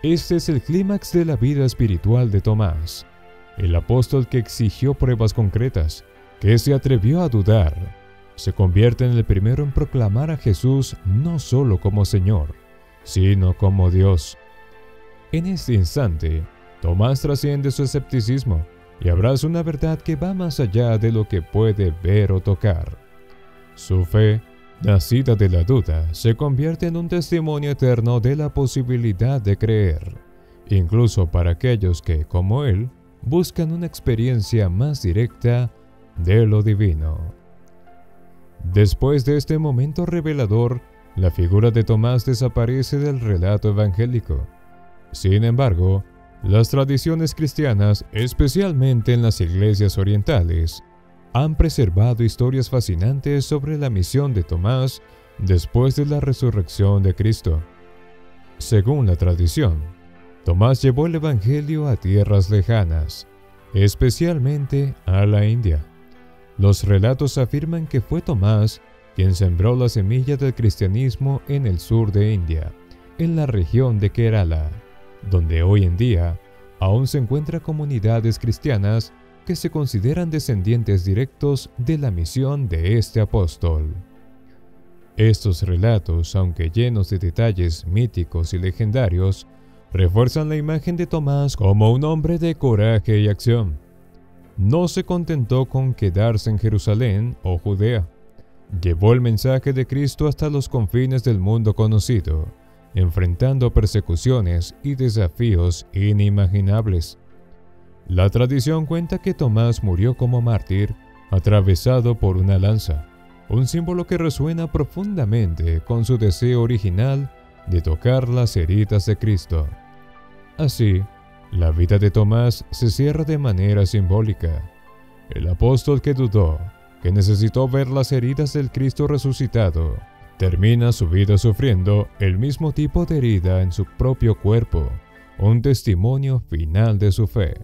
Este es el clímax de la vida espiritual de Tomás, el apóstol que exigió pruebas concretas, que se atrevió a dudar, se convierte en el primero en proclamar a Jesús no solo como Señor, sino como Dios. En este instante, Tomás trasciende su escepticismo y abraza una verdad que va más allá de lo que puede ver o tocar. Su fe, nacida de la duda, se convierte en un testimonio eterno de la posibilidad de creer, incluso para aquellos que, como él, buscan una experiencia más directa de lo divino. Después de este momento revelador, la figura de Tomás desaparece del relato evangélico. Sin embargo, las tradiciones cristianas, especialmente en las iglesias orientales, han preservado historias fascinantes sobre la misión de Tomás después de la resurrección de Cristo. Según la tradición, Tomás llevó el evangelio a tierras lejanas, especialmente a la India. Los relatos afirman que fue Tomás quien sembró la semilla del cristianismo en el sur de India, en la región de Kerala, donde hoy en día aún se encuentran comunidades cristianas que se consideran descendientes directos de la misión de este apóstol. Estos relatos, aunque llenos de detalles míticos y legendarios, refuerzan la imagen de Tomás como un hombre de coraje y acción. No se contentó con quedarse en Jerusalén o Judea. Llevó el mensaje de Cristo hasta los confines del mundo conocido, enfrentando persecuciones y desafíos inimaginables. La tradición cuenta que Tomás murió como mártir, atravesado por una lanza, un símbolo que resuena profundamente con su deseo original de tocar las heridas de Cristo. Así, La vida de Tomás se cierra de manera simbólica. El apóstol que dudó, que necesitó ver las heridas del Cristo resucitado, termina su vida sufriendo el mismo tipo de herida en su propio cuerpo, un testimonio final de su fe.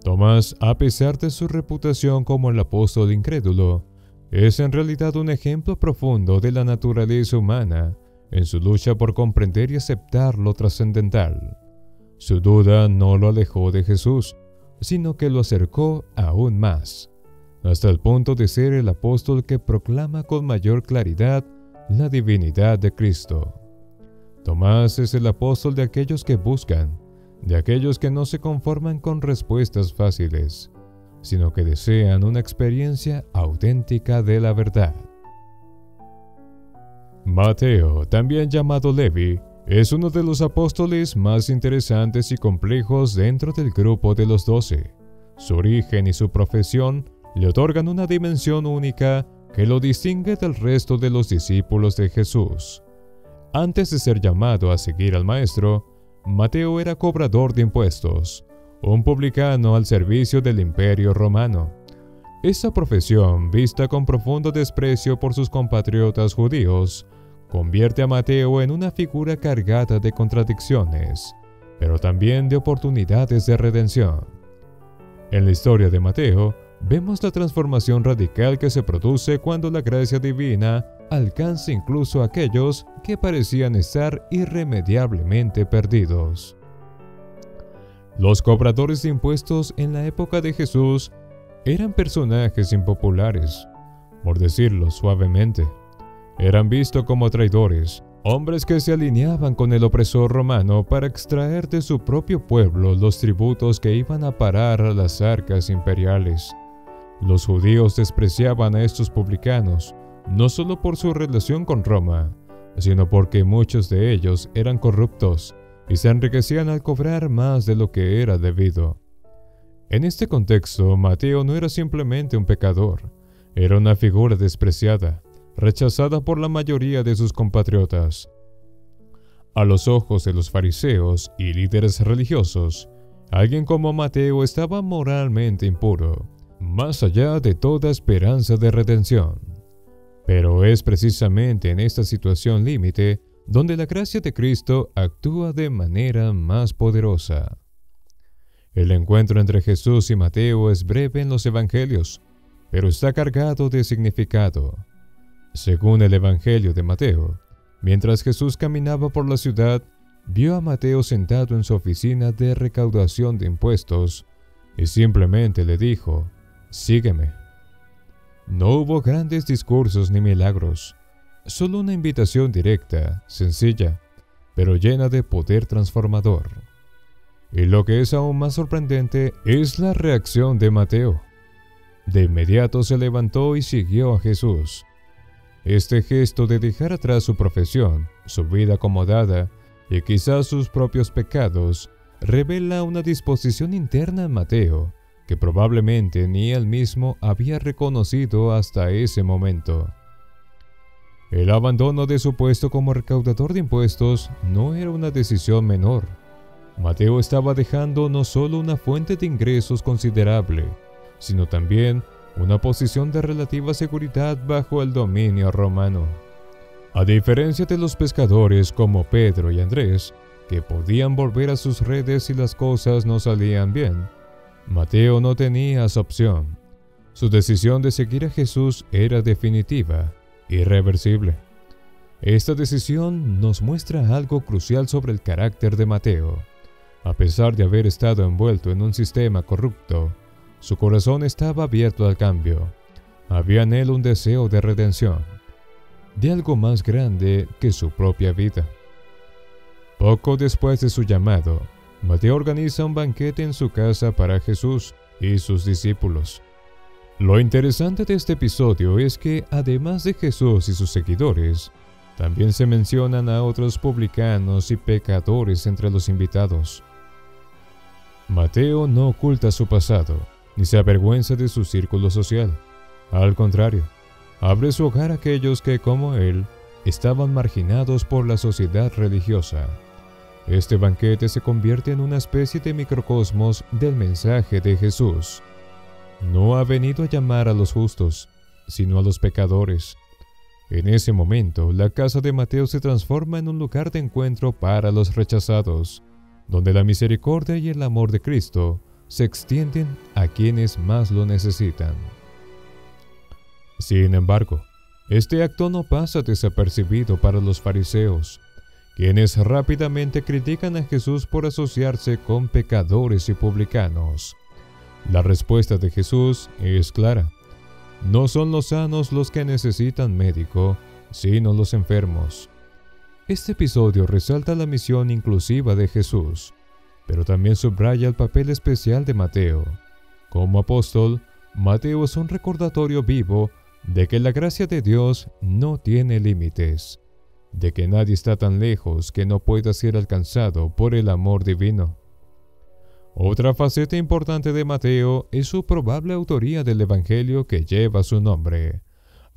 Tomás, a pesar de su reputación como el apóstol incrédulo, es en realidad un ejemplo profundo de la naturaleza humana en su lucha por comprender y aceptar lo trascendental. Su duda no lo alejó de Jesús, sino que lo acercó aún más, hasta el punto de ser el apóstol que proclama con mayor claridad la divinidad de Cristo. Tomás es el apóstol de aquellos que buscan, de aquellos que no se conforman con respuestas fáciles, sino que desean una experiencia auténtica de la verdad. Mateo, también llamado Levi, es uno de los apóstoles más interesantes y complejos dentro del grupo de los 12. Su origen y su profesión le otorgan una dimensión única que lo distingue del resto de los discípulos de Jesús. Antes de ser llamado a seguir al Maestro, Mateo era cobrador de impuestos, un publicano al servicio del Imperio Romano. Esa profesión, vista con profundo desprecio por sus compatriotas judíos, convierte a Mateo en una figura cargada de contradicciones, pero también de oportunidades de redención. En la historia de Mateo, vemos la transformación radical que se produce cuando la gracia divina alcanza incluso a aquellos que parecían estar irremediablemente perdidos. Los cobradores de impuestos en la época de Jesús eran personajes impopulares, por decirlo suavemente. Eran vistos como traidores, hombres que se alineaban con el opresor romano para extraer de su propio pueblo los tributos que iban a parar a las arcas imperiales. Los judíos despreciaban a estos publicanos, no solo por su relación con Roma, sino porque muchos de ellos eran corruptos y se enriquecían al cobrar más de lo que era debido. En este contexto, Mateo no era simplemente un pecador, era una figura despreciada, rechazada por la mayoría de sus compatriotas. A los ojos de los fariseos y líderes religiosos, alguien como Mateo estaba moralmente impuro, más allá de toda esperanza de redención. Pero es precisamente en esta situación límite donde la gracia de Cristo actúa de manera más poderosa. El encuentro entre Jesús y Mateo es breve en los evangelios, pero está cargado de significado. Según el Evangelio de Mateo, mientras Jesús caminaba por la ciudad, vio a Mateo sentado en su oficina de recaudación de impuestos y simplemente le dijo: «Sígueme». No hubo grandes discursos ni milagros, solo una invitación directa, sencilla, pero llena de poder transformador. Y lo que es aún más sorprendente es la reacción de Mateo. De inmediato se levantó y siguió a Jesús. Este gesto de dejar atrás su profesión, su vida acomodada y quizás sus propios pecados, revela una disposición interna en Mateo que probablemente ni él mismo había reconocido hasta ese momento. El abandono de su puesto como recaudador de impuestos no era una decisión menor. Mateo estaba dejando no solo una fuente de ingresos considerable, sino también una posición de relativa seguridad bajo el dominio romano. A diferencia de los pescadores como Pedro y Andrés, que podían volver a sus redes si las cosas no salían bien, Mateo no tenía esa opción. Su decisión de seguir a Jesús era definitiva, irreversible. Esta decisión nos muestra algo crucial sobre el carácter de Mateo. A pesar de haber estado envuelto en un sistema corrupto, su corazón estaba abierto al cambio. Había en él un deseo de redención, de algo más grande que su propia vida. Poco después de su llamado, Mateo organiza un banquete en su casa para Jesús y sus discípulos. Lo interesante de este episodio es que, además de Jesús y sus seguidores, también se mencionan a otros publicanos y pecadores entre los invitados. Mateo no oculta su pasado, ni se avergüenza de su círculo social. Al contrario, abre su hogar a aquellos que, como él, estaban marginados por la sociedad religiosa. Este banquete se convierte en una especie de microcosmos del mensaje de Jesús. No ha venido a llamar a los justos, sino a los pecadores. En ese momento, la casa de Mateo se transforma en un lugar de encuentro para los rechazados, donde la misericordia y el amor de Cristo se extienden a quienes más lo necesitan. Sin embargo, este acto no pasa desapercibido para los fariseos, quienes rápidamente critican a Jesús por asociarse con pecadores y publicanos. La respuesta de Jesús es clara. No son los sanos los que necesitan médico, sino los enfermos. Este episodio resalta la misión inclusiva de Jesús, pero también subraya el papel especial de Mateo. Como apóstol, Mateo es un recordatorio vivo de que la gracia de Dios no tiene límites, de que nadie está tan lejos que no pueda ser alcanzado por el amor divino. Otra faceta importante de Mateo es su probable autoría del Evangelio que lleva su nombre.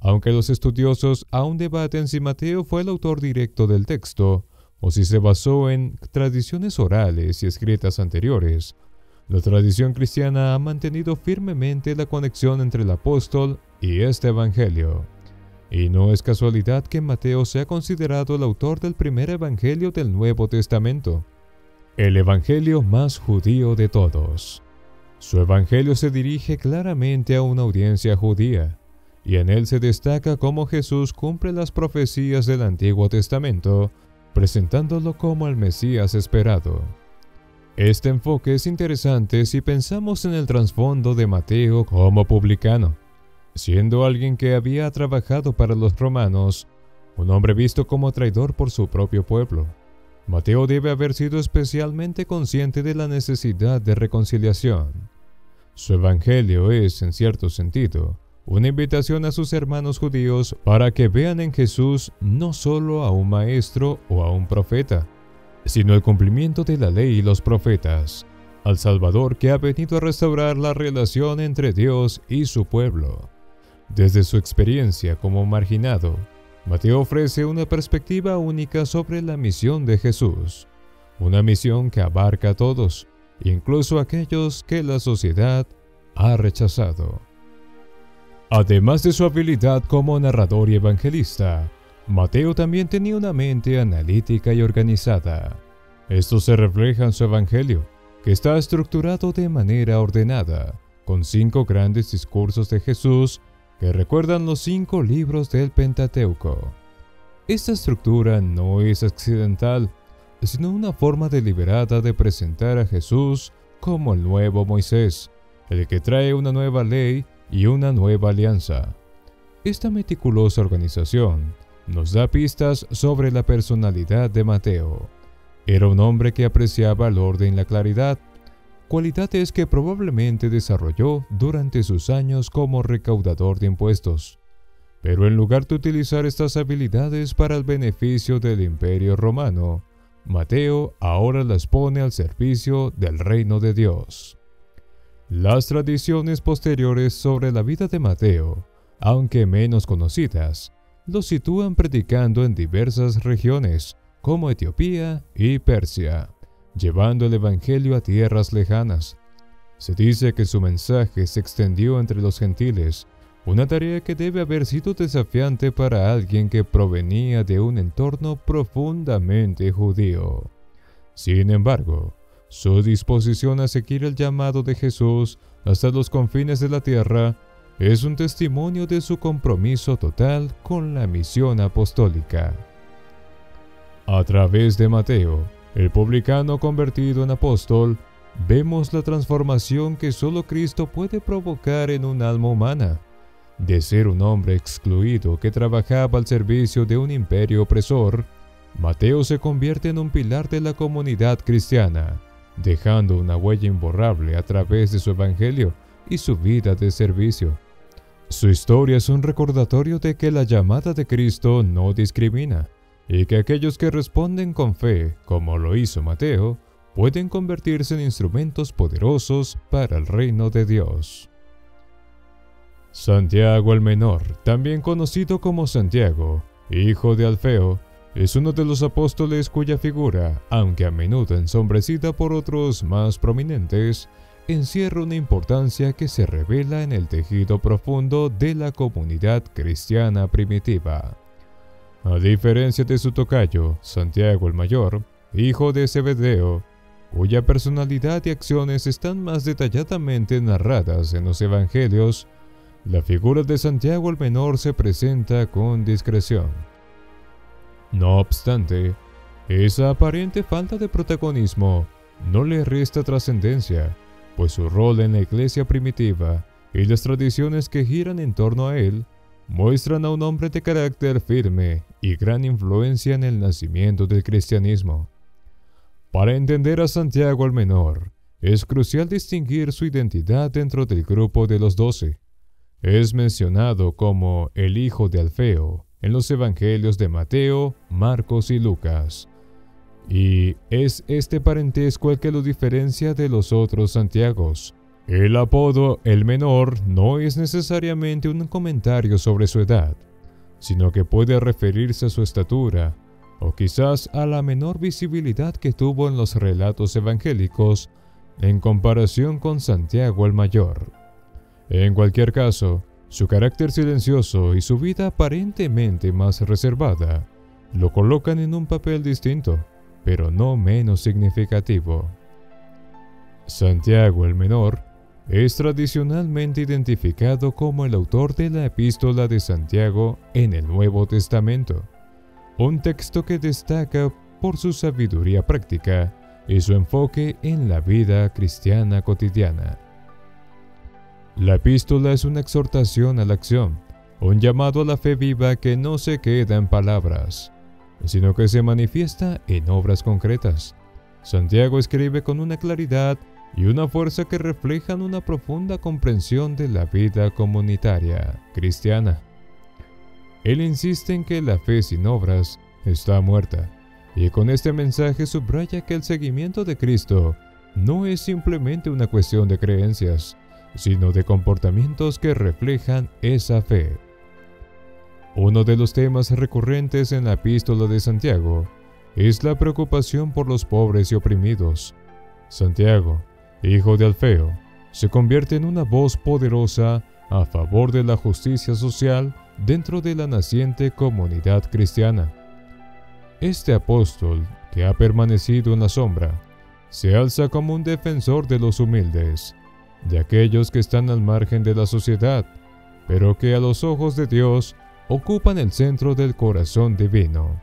Aunque los estudiosos aún debaten si Mateo fue el autor directo del texto o si se basó en tradiciones orales y escritas anteriores, la tradición cristiana ha mantenido firmemente la conexión entre el apóstol y este Evangelio. Y no es casualidad que Mateo sea considerado el autor del primer Evangelio del Nuevo Testamento, el Evangelio más judío de todos. Su Evangelio se dirige claramente a una audiencia judía, y en él se destaca cómo Jesús cumple las profecías del Antiguo Testamento, presentándolo como el Mesías esperado. Este enfoque es interesante si pensamos en el trasfondo de Mateo como publicano. Siendo alguien que había trabajado para los romanos, un hombre visto como traidor por su propio pueblo, Mateo debe haber sido especialmente consciente de la necesidad de reconciliación. Su evangelio es, en cierto sentido, una invitación a sus hermanos judíos para que vean en Jesús no solo a un maestro o a un profeta, sino el cumplimiento de la ley y los profetas, al Salvador que ha venido a restaurar la relación entre Dios y su pueblo. Desde su experiencia como marginado, Mateo ofrece una perspectiva única sobre la misión de Jesús, una misión que abarca a todos, incluso a aquellos que la sociedad ha rechazado. Además de su habilidad como narrador y evangelista, Mateo también tenía una mente analítica y organizada. Esto se refleja en su evangelio, que está estructurado de manera ordenada, con 5 grandes discursos de Jesús que recuerdan los 5 libros del Pentateuco. Esta estructura no es accidental, sino una forma deliberada de presentar a Jesús como el nuevo Moisés, el que trae una nueva ley y una nueva alianza. Esta meticulosa organización nos da pistas sobre la personalidad de Mateo. Era un hombre que apreciaba el orden y la claridad, cualidades que probablemente desarrolló durante sus años como recaudador de impuestos. Pero en lugar de utilizar estas habilidades para el beneficio del Imperio Romano, Mateo ahora las pone al servicio del reino de Dios. Las tradiciones posteriores sobre la vida de Mateo, aunque menos conocidas, lo sitúan predicando en diversas regiones, como Etiopía y Persia, llevando el evangelio a tierras lejanas. Se dice que su mensaje se extendió entre los gentiles, una tarea que debe haber sido desafiante para alguien que provenía de un entorno profundamente judío. Sin embargo, su disposición a seguir el llamado de Jesús hasta los confines de la tierra es un testimonio de su compromiso total con la misión apostólica. A través de Mateo, el publicano convertido en apóstol, vemos la transformación que solo Cristo puede provocar en un alma humana. De ser un hombre excluido que trabajaba al servicio de un imperio opresor, Mateo se convierte en un pilar de la comunidad cristiana, dejando una huella imborrable a través de su evangelio y su vida de servicio. Su historia es un recordatorio de que la llamada de Cristo no discrimina, y que aquellos que responden con fe, como lo hizo Mateo, pueden convertirse en instrumentos poderosos para el reino de Dios. Santiago el Menor, también conocido como Santiago, hijo de Alfeo, Es uno de los apóstoles cuya figura, aunque a menudo ensombrecida por otros más prominentes, encierra una importancia que se revela en el tejido profundo de la comunidad cristiana primitiva. A diferencia de su tocayo, Santiago el Mayor, hijo de Zebedeo, cuya personalidad y acciones están más detalladamente narradas en los evangelios, la figura de Santiago el Menor se presenta con discreción. No obstante, esa aparente falta de protagonismo no le resta trascendencia, pues su rol en la iglesia primitiva y las tradiciones que giran en torno a él muestran a un hombre de carácter firme y gran influencia en el nacimiento del cristianismo. Para entender a Santiago el Menor, es crucial distinguir su identidad dentro del grupo de los 12. Es mencionado como el hijo de Alfeo en los evangelios de Mateo, Marcos y Lucas, y es este parentesco el que lo diferencia de los otros Santiagos. El apodo El Menor no es necesariamente un comentario sobre su edad, sino que puede referirse a su estatura, o quizás a la menor visibilidad que tuvo en los relatos evangélicos en comparación con Santiago el Mayor. En cualquier caso, su carácter silencioso y su vida aparentemente más reservada lo colocan en un papel distinto, pero no menos significativo. Santiago el Menor es tradicionalmente identificado como el autor de la Epístola de Santiago en el Nuevo Testamento, un texto que destaca por su sabiduría práctica y su enfoque en la vida cristiana cotidiana. La epístola es una exhortación a la acción, un llamado a la fe viva que no se queda en palabras, sino que se manifiesta en obras concretas. Santiago escribe con una claridad y una fuerza que reflejan una profunda comprensión de la vida comunitaria cristiana. Él insiste en que la fe sin obras está muerta, y con este mensaje subraya que el seguimiento de Cristo no es simplemente una cuestión de creencias, sino de comportamientos que reflejan esa fe. Uno de los temas recurrentes en la Epístola de Santiago es la preocupación por los pobres y oprimidos. Santiago, hijo de Alfeo, se convierte en una voz poderosa a favor de la justicia social dentro de la naciente comunidad cristiana. Este apóstol, que ha permanecido en la sombra, se alza como un defensor de los humildes, de aquellos que están al margen de la sociedad, pero que a los ojos de Dios ocupan el centro del corazón divino.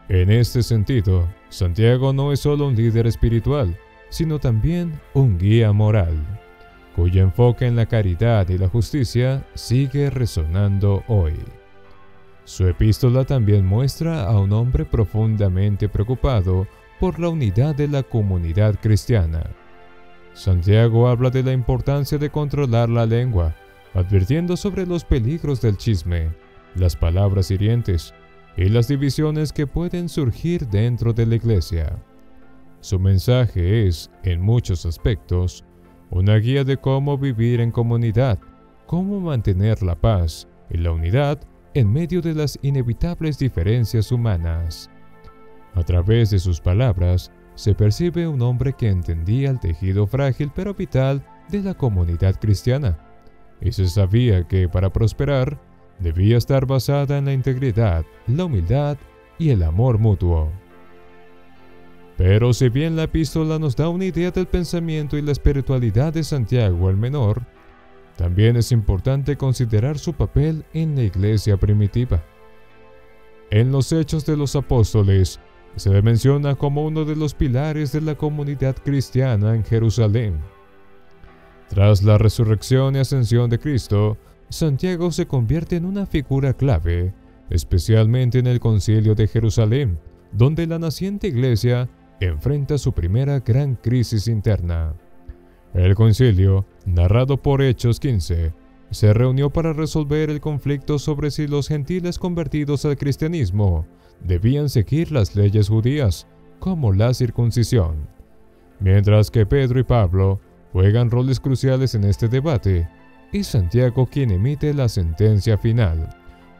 En este sentido, Santiago no es solo un líder espiritual, sino también un guía moral, cuyo enfoque en la caridad y la justicia sigue resonando hoy. Su epístola también muestra a un hombre profundamente preocupado por la unidad de la comunidad cristiana. Santiago habla de la importancia de controlar la lengua, advirtiendo sobre los peligros del chisme, las palabras hirientes y las divisiones que pueden surgir dentro de la iglesia. Su mensaje es, en muchos aspectos, una guía de cómo vivir en comunidad, cómo mantener la paz y la unidad en medio de las inevitables diferencias humanas. A través de sus palabras, se percibe un hombre que entendía el tejido frágil pero vital de la comunidad cristiana, y se sabía que para prosperar debía estar basada en la integridad, la humildad y el amor mutuo. Pero si bien la epístola nos da una idea del pensamiento y la espiritualidad de Santiago el Menor, también es importante considerar su papel en la iglesia primitiva. En los Hechos de los Apóstoles, se le menciona como uno de los pilares de la comunidad cristiana en Jerusalén. Tras la resurrección y ascensión de Cristo, Santiago se convierte en una figura clave, especialmente en el Concilio de Jerusalén, donde la naciente iglesia enfrenta su primera gran crisis interna. El concilio, narrado por Hechos 15, se reunió para resolver el conflicto sobre si los gentiles convertidos al cristianismo debían seguir las leyes judías, como la circuncisión. Mientras que Pedro y Pablo juegan roles cruciales en este debate, es Santiago quien emite la sentencia final,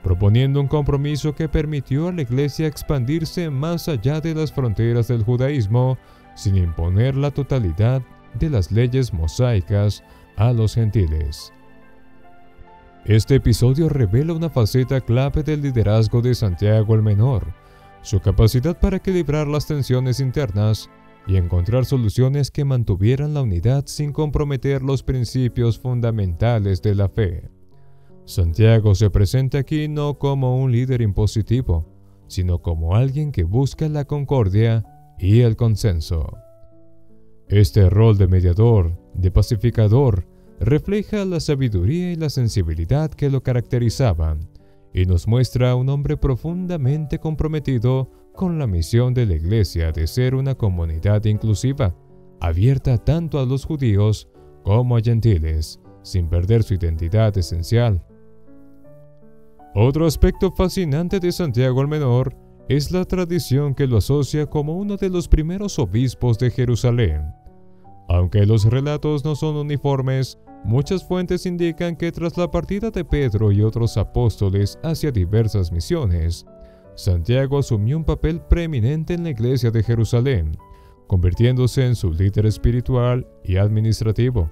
proponiendo un compromiso que permitió a la Iglesia expandirse más allá de las fronteras del judaísmo, sin imponer la totalidad de las leyes mosaicas a los gentiles. Este episodio revela una faceta clave del liderazgo de Santiago el Menor, su capacidad para equilibrar las tensiones internas y encontrar soluciones que mantuvieran la unidad sin comprometer los principios fundamentales de la fe. Santiago se presenta aquí no como un líder impositivo, sino como alguien que busca la concordia y el consenso. Este rol de mediador, de pacificador, refleja la sabiduría y la sensibilidad que lo caracterizaban, y nos muestra a un hombre profundamente comprometido con la misión de la Iglesia de ser una comunidad inclusiva, abierta tanto a los judíos como a gentiles, sin perder su identidad esencial. Otro aspecto fascinante de Santiago el Menor es la tradición que lo asocia como uno de los primeros obispos de Jerusalén. Aunque los relatos no son uniformes, muchas fuentes indican que tras la partida de Pedro y otros apóstoles hacia diversas misiones, Santiago asumió un papel preeminente en la iglesia de Jerusalén, convirtiéndose en su líder espiritual y administrativo.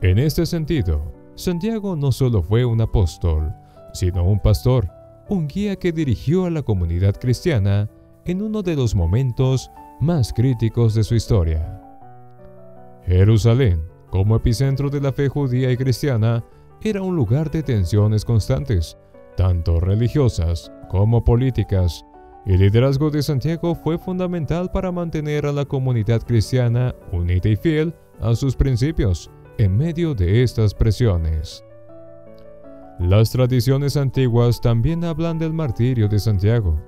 En este sentido, Santiago no solo fue un apóstol, sino un pastor, un guía que dirigió a la comunidad cristiana en uno de los momentos más críticos de su historia. Jerusalén, como epicentro de la fe judía y cristiana, era un lugar de tensiones constantes, tanto religiosas como políticas. El liderazgo de Santiago fue fundamental para mantener a la comunidad cristiana unida y fiel a sus principios en medio de estas presiones. Las tradiciones antiguas también hablan del martirio de Santiago.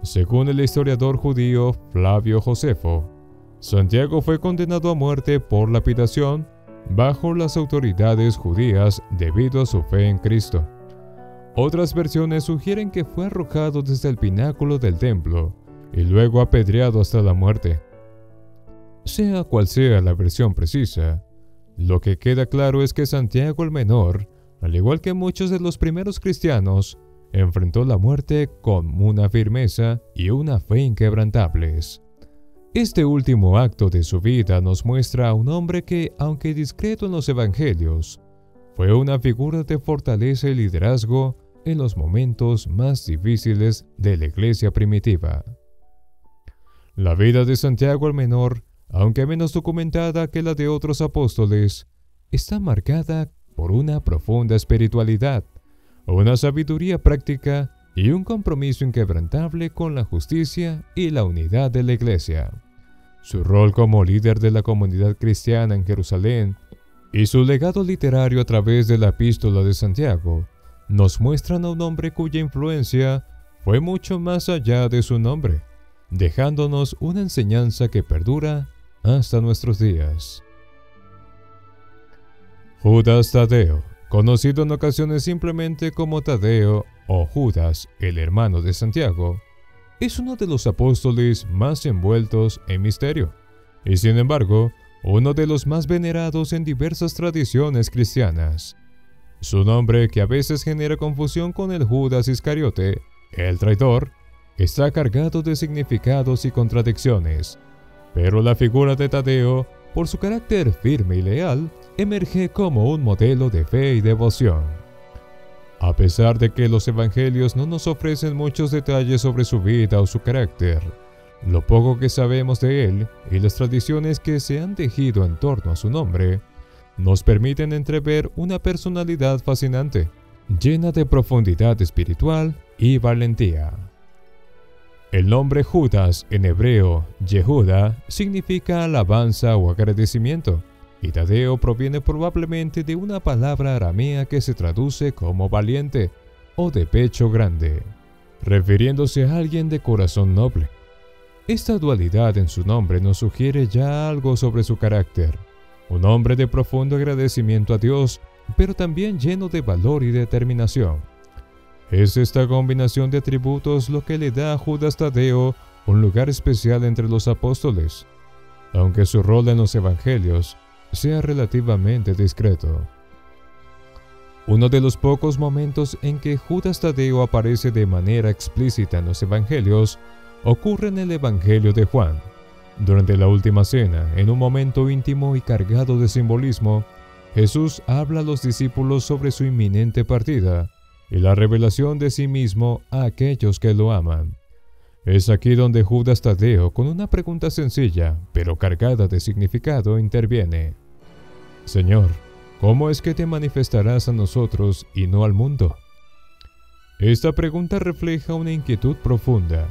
Según el historiador judío Flavio Josefo, Santiago fue condenado a muerte por lapidación bajo las autoridades judías debido a su fe en Cristo. Otras versiones sugieren que fue arrojado desde el pináculo del templo y luego apedreado hasta la muerte. Sea cual sea la versión precisa, lo que queda claro es que Santiago el Menor, al igual que muchos de los primeros cristianos, enfrentó la muerte con una firmeza y una fe inquebrantables. Este último acto de su vida nos muestra a un hombre que, aunque discreto en los evangelios, fue una figura de fortaleza y liderazgo en los momentos más difíciles de la iglesia primitiva. La vida de Santiago el Menor, aunque menos documentada que la de otros apóstoles, está marcada por una profunda espiritualidad, una sabiduría práctica y un compromiso inquebrantable con la justicia y la unidad de la iglesia. Su rol como líder de la comunidad cristiana en Jerusalén y su legado literario a través de la Epístola de Santiago nos muestran a un hombre cuya influencia fue mucho más allá de su nombre, dejándonos una enseñanza que perdura hasta nuestros días. Judas Tadeo, conocido en ocasiones simplemente como Tadeo o Judas, el hermano de Santiago, es uno de los apóstoles más envueltos en misterio, y sin embargo, uno de los más venerados en diversas tradiciones cristianas. Su nombre, que a veces genera confusión con el Judas Iscariote, el traidor, está cargado de significados y contradicciones, pero la figura de Tadeo, por su carácter firme y leal, emerge como un modelo de fe y devoción. A pesar de que los evangelios no nos ofrecen muchos detalles sobre su vida o su carácter, lo poco que sabemos de él y las tradiciones que se han tejido en torno a su nombre, nos permiten entrever una personalidad fascinante, llena de profundidad espiritual y valentía. El nombre Judas en hebreo, Yehuda, significa alabanza o agradecimiento, y Tadeo proviene probablemente de una palabra aramea que se traduce como valiente o de pecho grande, refiriéndose a alguien de corazón noble. Esta dualidad en su nombre nos sugiere ya algo sobre su carácter, un hombre de profundo agradecimiento a Dios, pero también lleno de valor y determinación. Es esta combinación de atributos lo que le da a Judas Tadeo un lugar especial entre los apóstoles, aunque su rol en los evangelios sea relativamente discreto. Uno de los pocos momentos en que Judas Tadeo aparece de manera explícita en los evangelios ocurre en el Evangelio de Juan. Durante la última cena, en un momento íntimo y cargado de simbolismo, Jesús habla a los discípulos sobre su inminente partida y la revelación de sí mismo a aquellos que lo aman. Es aquí donde Judas Tadeo, con una pregunta sencilla, pero cargada de significado, interviene. Señor, ¿cómo es que te manifestarás a nosotros y no al mundo? Esta pregunta refleja una inquietud profunda,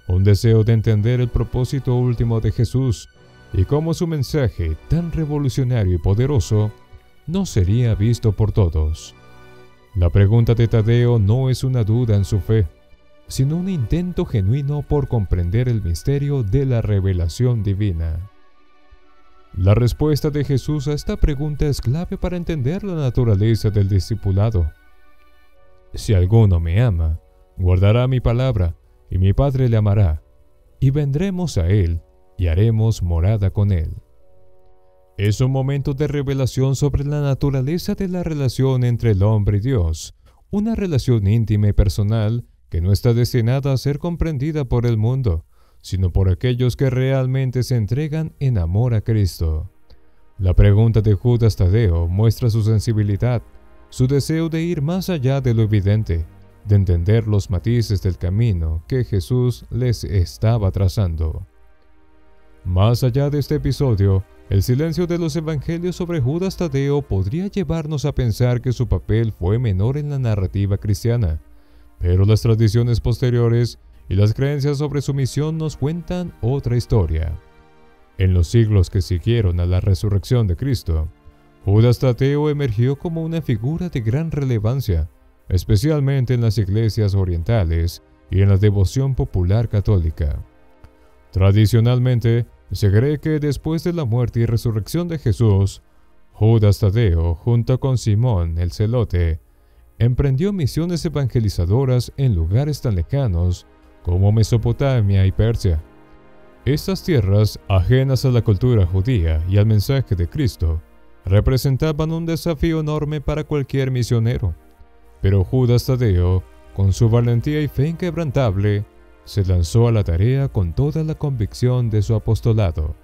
un deseo de entender el propósito último de Jesús y cómo su mensaje, tan revolucionario y poderoso, no sería visto por todos. La pregunta de Tadeo no es una duda en su fe, sino un intento genuino por comprender el misterio de la revelación divina. La respuesta de Jesús a esta pregunta es clave para entender la naturaleza del discipulado. Si alguno me ama, guardará mi palabra, y mi Padre le amará, y vendremos a él, y haremos morada con él. Es un momento de revelación sobre la naturaleza de la relación entre el hombre y Dios, una relación íntima y personal que no está destinada a ser comprendida por el mundo, sino por aquellos que realmente se entregan en amor a Cristo. La pregunta de Judas Tadeo muestra su sensibilidad, su deseo de ir más allá de lo evidente, de entender los matices del camino que Jesús les estaba trazando. Más allá de este episodio, el silencio de los evangelios sobre Judas Tadeo podría llevarnos a pensar que su papel fue menor en la narrativa cristiana, pero las tradiciones posteriores y las creencias sobre su misión nos cuentan otra historia. En los siglos que siguieron a la resurrección de Cristo, Judas Tadeo emergió como una figura de gran relevancia, especialmente en las iglesias orientales y en la devoción popular católica. Tradicionalmente, se cree que después de la muerte y resurrección de Jesús, Judas Tadeo, junto con Simón el Celote, emprendió misiones evangelizadoras en lugares tan lejanos como Mesopotamia y Persia. Estas tierras, ajenas a la cultura judía y al mensaje de Cristo, representaban un desafío enorme para cualquier misionero. Pero Judas Tadeo, con su valentía y fe inquebrantable, se lanzó a la tarea con toda la convicción de su apostolado.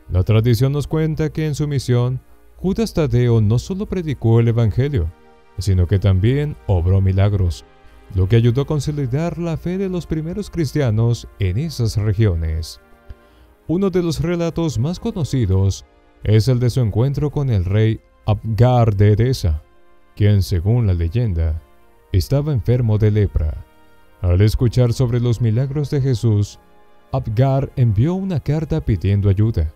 La tradición nos cuenta que en su misión, Judas Tadeo no solo predicó el Evangelio, sino que también obró milagros, lo que ayudó a consolidar la fe de los primeros cristianos en esas regiones. Uno de los relatos más conocidos es el de su encuentro con el rey Abgar de Edesa, quien, según la leyenda, estaba enfermo de lepra. Al escuchar sobre los milagros de Jesús, Abgar envió una carta pidiendo ayuda.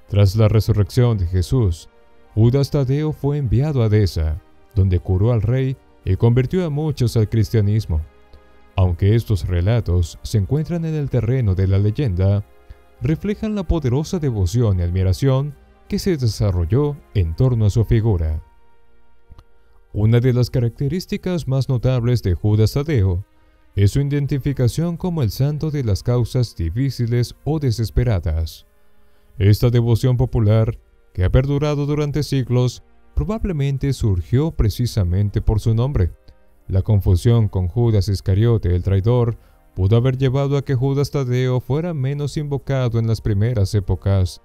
Tras la resurrección de Jesús, Judas Tadeo fue enviado a Edesa, donde curó al rey y convirtió a muchos al cristianismo. Aunque estos relatos se encuentran en el terreno de la leyenda, reflejan la poderosa devoción y admiración que se desarrolló en torno a su figura. Una de las características más notables de Judas Tadeo es su identificación como el santo de las causas difíciles o desesperadas. Esta devoción popular, que ha perdurado durante siglos, probablemente surgió precisamente por su nombre. La confusión con Judas Iscariote, el traidor, pudo haber llevado a que Judas Tadeo fuera menos invocado en las primeras épocas,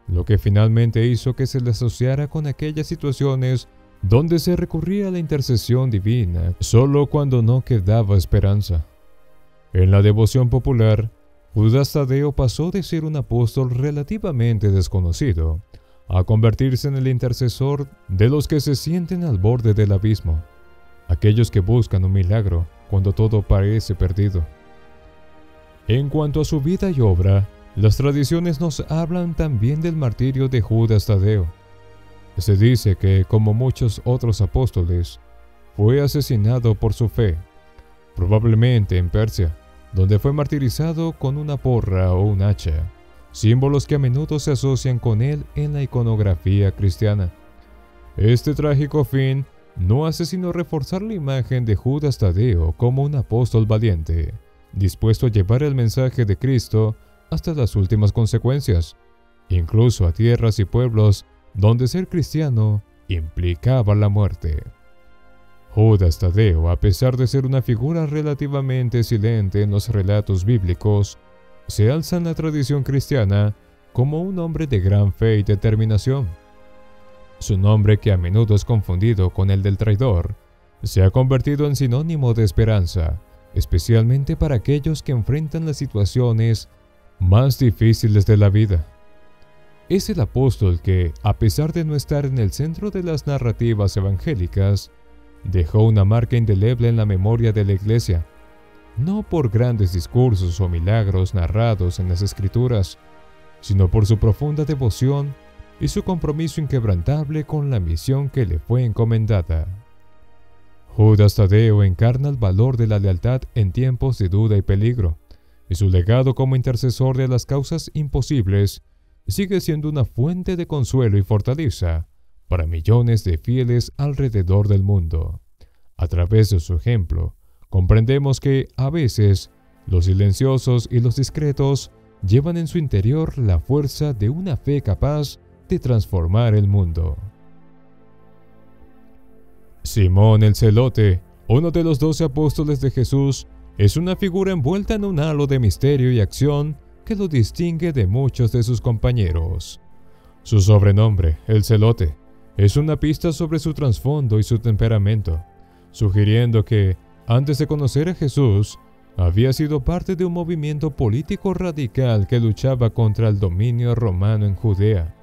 lo que finalmente hizo que se le asociara con aquellas situaciones donde se recurría a la intercesión divina solo cuando no quedaba esperanza. En la devoción popular, Judas Tadeo pasó de ser un apóstol relativamente desconocido a convertirse en el intercesor de los que se sienten al borde del abismo, aquellos que buscan un milagro cuando todo parece perdido. En cuanto a su vida y obra, las tradiciones nos hablan también del martirio de Judas Tadeo. Se dice que, como muchos otros apóstoles, fue asesinado por su fe, probablemente en Persia, donde fue martirizado con una porra o un hacha, símbolos que a menudo se asocian con él en la iconografía cristiana. Este trágico fin no hace sino reforzar la imagen de Judas Tadeo como un apóstol valiente, dispuesto a llevar el mensaje de Cristo hasta las últimas consecuencias, incluso a tierras y pueblos donde ser cristiano implicaba la muerte. Judas Tadeo, a pesar de ser una figura relativamente silente en los relatos bíblicos, se alza en la tradición cristiana como un hombre de gran fe y determinación. Su nombre, que a menudo es confundido con el del traidor, se ha convertido en sinónimo de esperanza, especialmente para aquellos que enfrentan las situaciones más difíciles de la vida. Es el apóstol que, a pesar de no estar en el centro de las narrativas evangélicas, dejó una marca indeleble en la memoria de la Iglesia, no por grandes discursos o milagros narrados en las Escrituras, sino por su profunda devoción y su compromiso inquebrantable con la misión que le fue encomendada. Judas Tadeo encarna el valor de la lealtad en tiempos de duda y peligro, y su legado como intercesor de las causas imposibles sigue siendo una fuente de consuelo y fortaleza para millones de fieles alrededor del mundo. A través de su ejemplo, comprendemos que, a veces, los silenciosos y los discretos llevan en su interior la fuerza de una fe capaz de transformar el mundo. Simón el Celote, uno de los 12 apóstoles de Jesús, es una figura envuelta en un halo de misterio y acción que lo distingue de muchos de sus compañeros. Su sobrenombre, el Celote, es una pista sobre su trasfondo y su temperamento, sugiriendo que, antes de conocer a Jesús, había sido parte de un movimiento político radical que luchaba contra el dominio romano en Judea.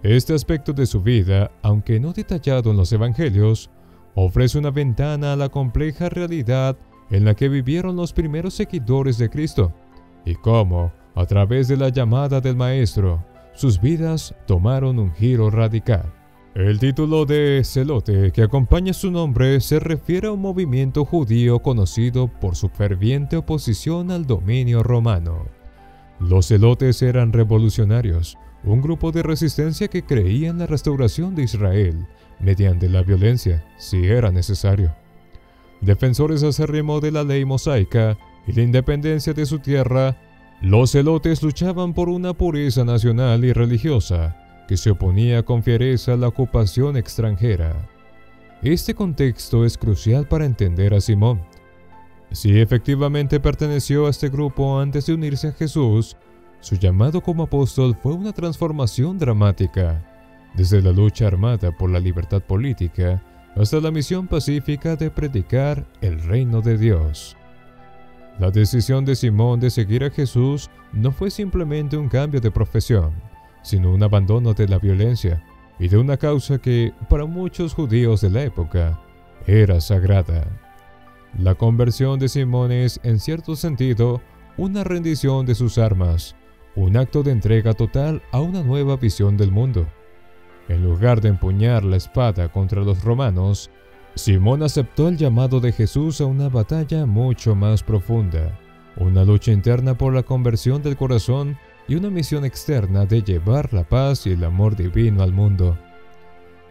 Este aspecto de su vida, aunque no detallado en los evangelios, ofrece una ventana a la compleja realidad en la que vivieron los primeros seguidores de Cristo, y cómo, a través de la llamada del Maestro, sus vidas tomaron un giro radical. El título de Celote que acompaña su nombre se refiere a un movimiento judío conocido por su ferviente oposición al dominio romano. Los celotes eran revolucionarios, un grupo de resistencia que creía en la restauración de Israel mediante la violencia, si era necesario. Defensores acérrimos de la ley mosaica y la independencia de su tierra, los celotes luchaban por una pureza nacional y religiosa que se oponía con fiereza a la ocupación extranjera. Este contexto es crucial para entender a Simón. Si efectivamente perteneció a este grupo antes de unirse a Jesús, su llamado como apóstol fue una transformación dramática, desde la lucha armada por la libertad política hasta la misión pacífica de predicar el reino de Dios. La decisión de Simón de seguir a Jesús no fue simplemente un cambio de profesión, sino un abandono de la violencia y de una causa que, para muchos judíos de la época, era sagrada. La conversión de Simón es, en cierto sentido, una rendición de sus armas, un acto de entrega total a una nueva visión del mundo. En lugar de empuñar la espada contra los romanos, Simón aceptó el llamado de Jesús a una batalla mucho más profunda, una lucha interna por la conversión del corazón y una misión externa de llevar la paz y el amor divino al mundo.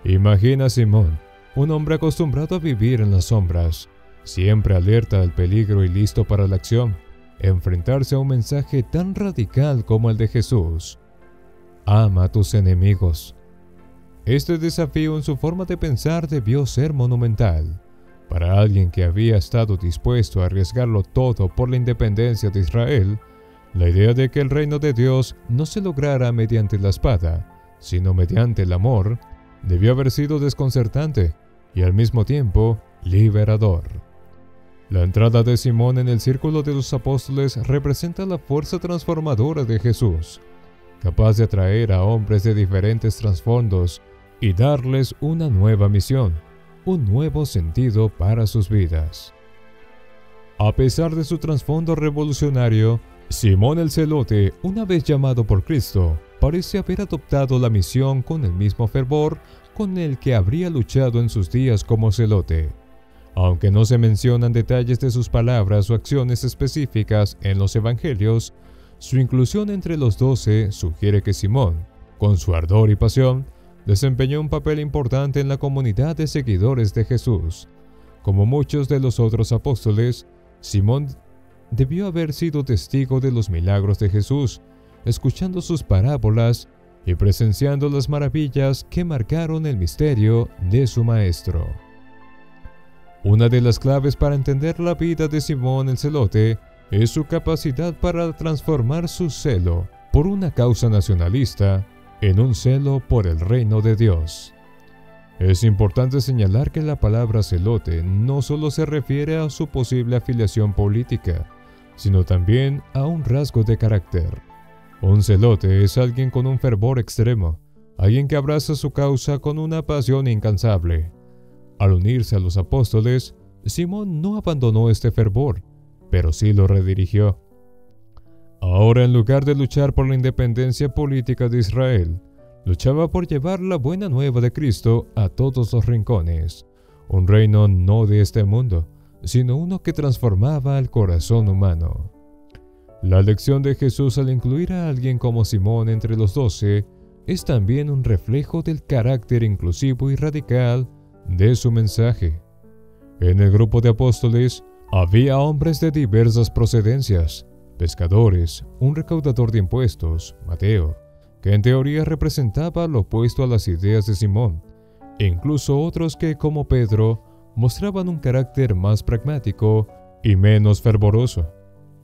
Imagina a Simón, un hombre acostumbrado a vivir en las sombras, siempre alerta al peligro y listo para la acción, enfrentarse a un mensaje tan radical como el de Jesús: ama a tus enemigos. Este desafío en su forma de pensar debió ser monumental. Para alguien que había estado dispuesto a arriesgarlo todo por la independencia de Israel, la idea de que el reino de Dios no se lograra mediante la espada, sino mediante el amor, debió haber sido desconcertante y al mismo tiempo liberador. La entrada de Simón en el círculo de los apóstoles representa la fuerza transformadora de Jesús, capaz de atraer a hombres de diferentes trasfondos y darles una nueva misión, un nuevo sentido para sus vidas. A pesar de su trasfondo revolucionario, Simón el Celote, una vez llamado por Cristo, parece haber adoptado la misión con el mismo fervor con el que habría luchado en sus días como celote. Aunque no se mencionan detalles de sus palabras o acciones específicas en los evangelios, su inclusión entre los 12 sugiere que Simón, con su ardor y pasión, desempeñó un papel importante en la comunidad de seguidores de Jesús. Como muchos de los otros apóstoles, Simón debió haber sido testigo de los milagros de Jesús, escuchando sus parábolas y presenciando las maravillas que marcaron el misterio de su Maestro. Una de las claves para entender la vida de Simón el Celote es su capacidad para transformar su celo por una causa nacionalista en un celo por el reino de Dios. Es importante señalar que la palabra celote no solo se refiere a su posible afiliación política, sino también a un rasgo de carácter. Un celote es alguien con un fervor extremo, alguien que abraza su causa con una pasión incansable. Al unirse a los apóstoles, Simón no abandonó este fervor, pero sí lo redirigió. Ahora, en lugar de luchar por la independencia política de Israel, luchaba por llevar la buena nueva de Cristo a todos los rincones, un reino no de este mundo, sino uno que transformaba el corazón humano. La elección de Jesús al incluir a alguien como Simón entre los 12 es también un reflejo del carácter inclusivo y radical de su mensaje. En el grupo de apóstoles había hombres de diversas procedencias, pescadores, un recaudador de impuestos, Mateo, que en teoría representaba lo opuesto a las ideas de Simón, e incluso otros que, como Pedro, mostraban un carácter más pragmático y menos fervoroso.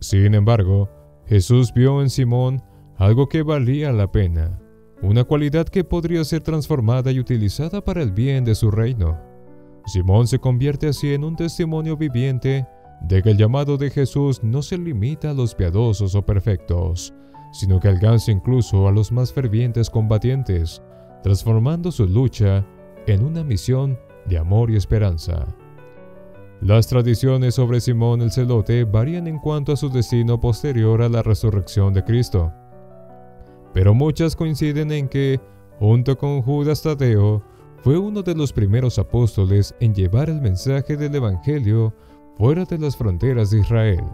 Sin embargo, Jesús vio en Simón algo que valía la pena, una cualidad que podría ser transformada y utilizada para el bien de su reino. Simón se convierte así en un testimonio viviente de que el llamado de Jesús no se limita a los piadosos o perfectos, sino que alcanza incluso a los más fervientes combatientes, transformando su lucha en una misión de amor y esperanza. Las tradiciones sobre Simón el Celote varían en cuanto a su destino posterior a la resurrección de Cristo, pero muchas coinciden en que, junto con Judas Tadeo, fue uno de los primeros apóstoles en llevar el mensaje del Evangelio fuera de las fronteras de Israel.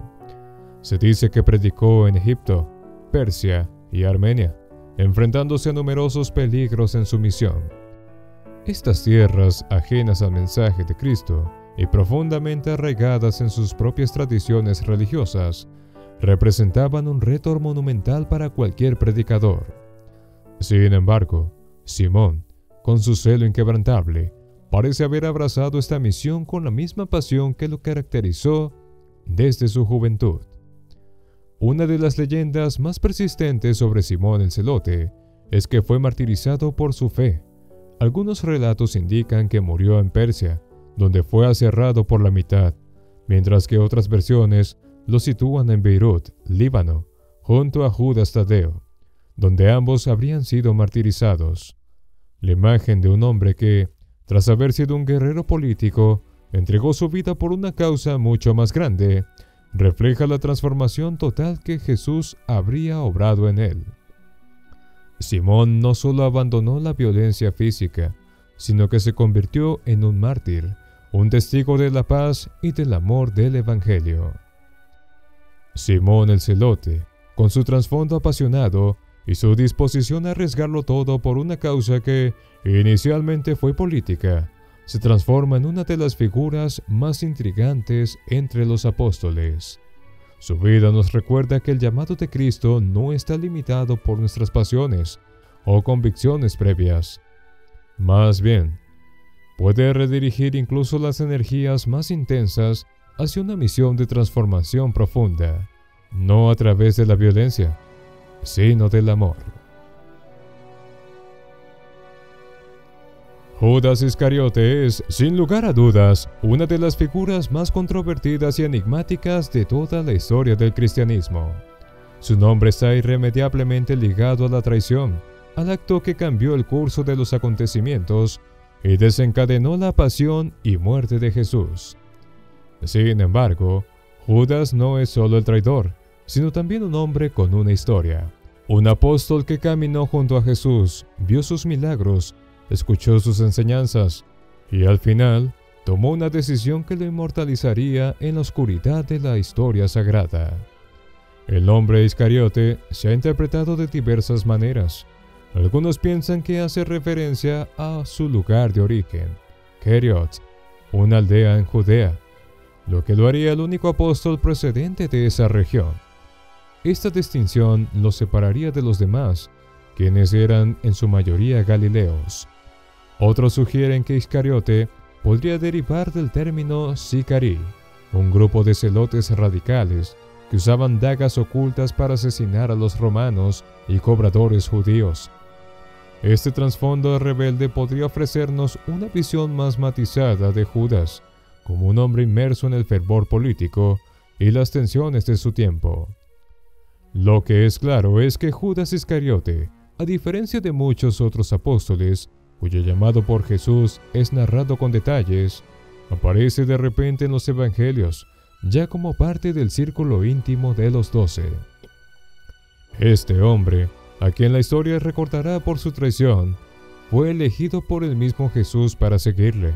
Se dice que predicó en Egipto, Persia y Armenia, enfrentándose a numerosos peligros en su misión. Estas tierras, ajenas al mensaje de Cristo y profundamente arraigadas en sus propias tradiciones religiosas, representaban un reto monumental para cualquier predicador. Sin embargo, Simón, con su celo inquebrantable, parece haber abrazado esta misión con la misma pasión que lo caracterizó desde su juventud. Una de las leyendas más persistentes sobre Simón el Celote es que fue martirizado por su fe. Algunos relatos indican que murió en Persia, donde fue aserrado por la mitad, mientras que otras versiones lo sitúan en Beirut, Líbano, junto a Judas Tadeo, donde ambos habrían sido martirizados. La imagen de un hombre que, tras haber sido un guerrero político, entregó su vida por una causa mucho más grande, refleja la transformación total que Jesús habría obrado en él. Simón no solo abandonó la violencia física, sino que se convirtió en un mártir, un testigo de la paz y del amor del Evangelio. Simón el Celote, con su trasfondo apasionado y su disposición a arriesgarlo todo por una causa que inicialmente fue política, se transforma en una de las figuras más intrigantes entre los apóstoles. Su vida nos recuerda que el llamado de Cristo no está limitado por nuestras pasiones o convicciones previas. Más bien, puede redirigir incluso las energías más intensas hacia una misión de transformación profunda, no a través de la violencia, sino del amor. Judas Iscariote es, sin lugar a dudas, una de las figuras más controvertidas y enigmáticas de toda la historia del cristianismo. Su nombre está irremediablemente ligado a la traición, al acto que cambió el curso de los acontecimientos y desencadenó la pasión y muerte de Jesús. Sin embargo, Judas no es solo el traidor, sino también un hombre con una historia. Un apóstol que caminó junto a Jesús, vio sus milagros, escuchó sus enseñanzas y al final tomó una decisión que lo inmortalizaría en la oscuridad de la historia sagrada. El nombre Iscariote se ha interpretado de diversas maneras. Algunos piensan que hace referencia a su lugar de origen, Keriot, una aldea en Judea, lo que lo haría el único apóstol procedente de esa región. Esta distinción lo separaría de los demás, quienes eran en su mayoría galileos. Otros sugieren que Iscariote podría derivar del término sicarí, un grupo de celotes radicales que usaban dagas ocultas para asesinar a los romanos y cobradores judíos. Este trasfondo rebelde podría ofrecernos una visión más matizada de Judas, como un hombre inmerso en el fervor político y las tensiones de su tiempo. Lo que es claro es que Judas Iscariote, a diferencia de muchos otros apóstoles, cuyo llamado por Jesús es narrado con detalles, aparece de repente en los evangelios, ya como parte del círculo íntimo de los 12. Este hombre, a quien la historia recordará por su traición, fue elegido por el mismo Jesús para seguirle.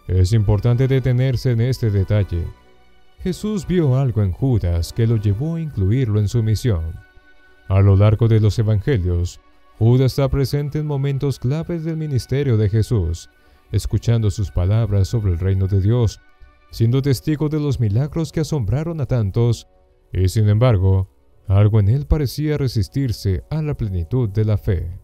Es importante detenerse en este detalle. Jesús vio algo en Judas que lo llevó a incluirlo en su misión. A lo largo de los evangelios, Judas está presente en momentos claves del ministerio de Jesús, escuchando sus palabras sobre el reino de Dios, siendo testigo de los milagros que asombraron a tantos, y sin embargo, algo en él parecía resistirse a la plenitud de la fe.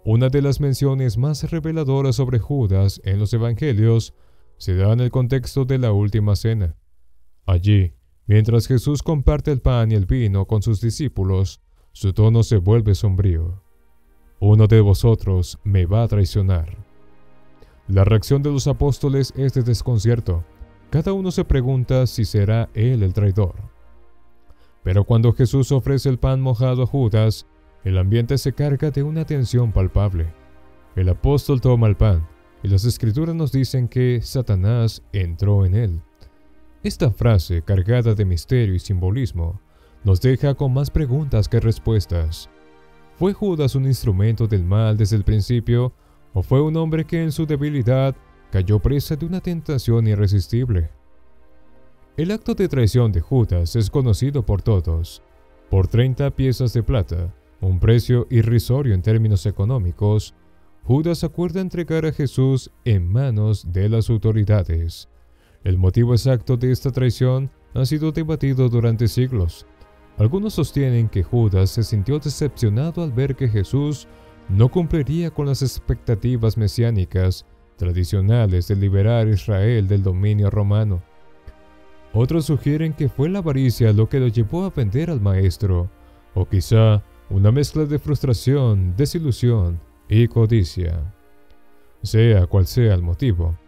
Una de las menciones más reveladoras sobre Judas en los evangelios se da en el contexto de la última cena. Allí, mientras Jesús comparte el pan y el vino con sus discípulos, su tono se vuelve sombrío. Uno de vosotros me va a traicionar. La reacción de los apóstoles es de desconcierto. Cada uno se pregunta si será él el traidor. Pero cuando Jesús ofrece el pan mojado a Judas, el ambiente se carga de una tensión palpable. El apóstol toma el pan, y las escrituras nos dicen que Satanás entró en él. Esta frase, cargada de misterio y simbolismo, nos deja con más preguntas que respuestas. ¿Fue Judas un instrumento del mal desde el principio, o fue un hombre que en su debilidad cayó presa de una tentación irresistible? El acto de traición de Judas es conocido por todos. Por 30 piezas de plata, un precio irrisorio en términos económicos, Judas acuerda entregar a Jesús en manos de las autoridades. El motivo exacto de esta traición ha sido debatido durante siglos. Algunos sostienen que Judas se sintió decepcionado al ver que Jesús no cumpliría con las expectativas mesiánicas tradicionales de liberar a Israel del dominio romano. Otros sugieren que fue la avaricia lo que lo llevó a vender al maestro, o quizá una mezcla de frustración, desilusión y codicia. Sea cual sea el motivo,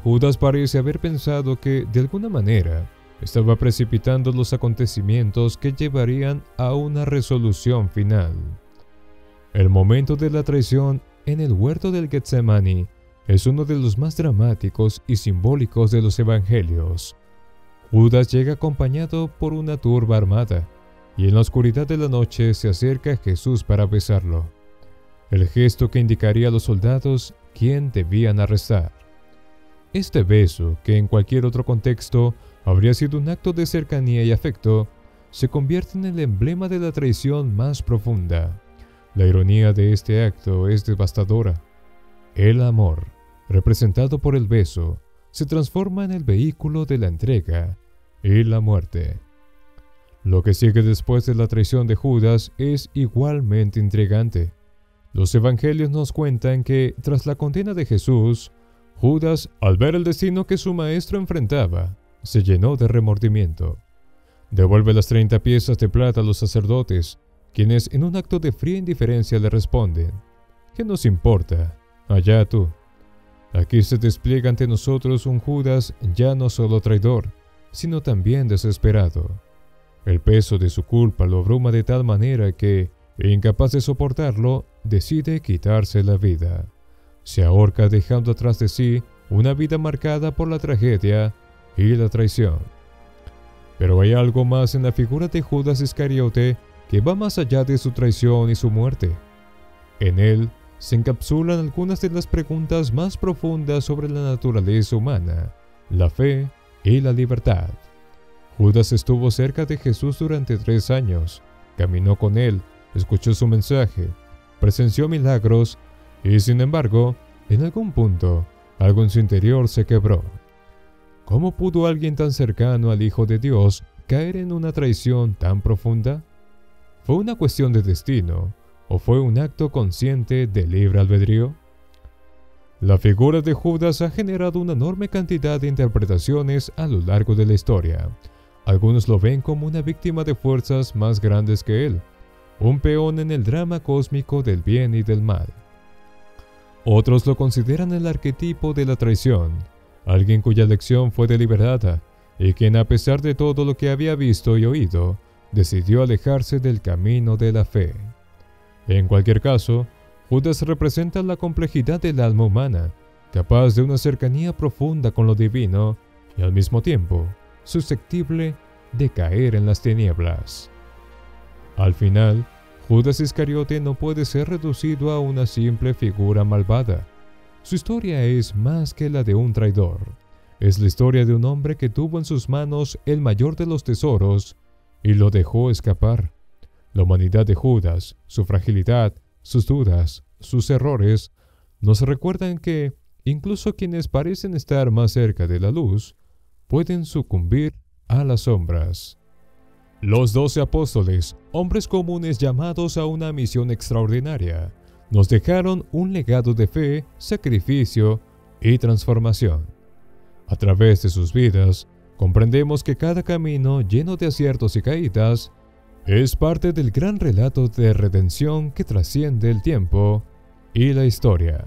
Judas parece haber pensado que, de alguna manera, estaba precipitando los acontecimientos que llevarían a una resolución final. El momento de la traición en el huerto del Getsemaní es uno de los más dramáticos y simbólicos de los evangelios. Judas llega acompañado por una turba armada, y en la oscuridad de la noche se acerca a Jesús para besarlo. El gesto que indicaría a los soldados quién debían arrestar. Este beso, que en cualquier otro contexto habría sido un acto de cercanía y afecto, se convierte en el emblema de la traición más profunda. La ironía de este acto es devastadora. El amor, representado por el beso, se transforma en el vehículo de la entrega y la muerte. Lo que sigue después de la traición de Judas es igualmente intrigante. Los evangelios nos cuentan que, tras la condena de Jesús, Judas, al ver el destino que su maestro enfrentaba, se llenó de remordimiento. Devuelve las 30 piezas de plata a los sacerdotes, quienes en un acto de fría indiferencia le responden: ¿qué nos importa? Allá tú. Aquí se despliega ante nosotros un Judas ya no solo traidor, sino también desesperado. El peso de su culpa lo abruma de tal manera que, incapaz de soportarlo, decide quitarse la vida. Se ahorca dejando atrás de sí una vida marcada por la tragedia y la traición. Pero hay algo más en la figura de Judas Iscariote que va más allá de su traición y su muerte. En él se encapsulan algunas de las preguntas más profundas sobre la naturaleza humana, la fe y la libertad. Judas estuvo cerca de Jesús durante 3 años, caminó con él, escuchó su mensaje, presenció milagros y, sin embargo, en algún punto, algo en su interior se quebró. ¿Cómo pudo alguien tan cercano al Hijo de Dios caer en una traición tan profunda? ¿Fue una cuestión de destino o fue un acto consciente de libre albedrío? La figura de Judas ha generado una enorme cantidad de interpretaciones a lo largo de la historia. Algunos lo ven como una víctima de fuerzas más grandes que él, un peón en el drama cósmico del bien y del mal. Otros lo consideran el arquetipo de la traición, alguien cuya elección fue deliberada y quien, a pesar de todo lo que había visto y oído, decidió alejarse del camino de la fe. En cualquier caso, Judas representa la complejidad del alma humana, capaz de una cercanía profunda con lo divino y al mismo tiempo susceptible de caer en las tinieblas. Al final, Judas Iscariote no puede ser reducido a una simple figura malvada. Su historia es más que la de un traidor. Es la historia de un hombre que tuvo en sus manos el mayor de los tesoros y lo dejó escapar. La humanidad de Judas, su fragilidad, sus dudas, sus errores, nos recuerdan que incluso quienes parecen estar más cerca de la luz pueden sucumbir a las sombras. Los 12 apóstoles, hombres comunes llamados a una misión extraordinaria, nos dejaron un legado de fe, sacrificio y transformación. A través de sus vidas, comprendemos que cada camino lleno de aciertos y caídas es parte del gran relato de redención que trasciende el tiempo y la historia.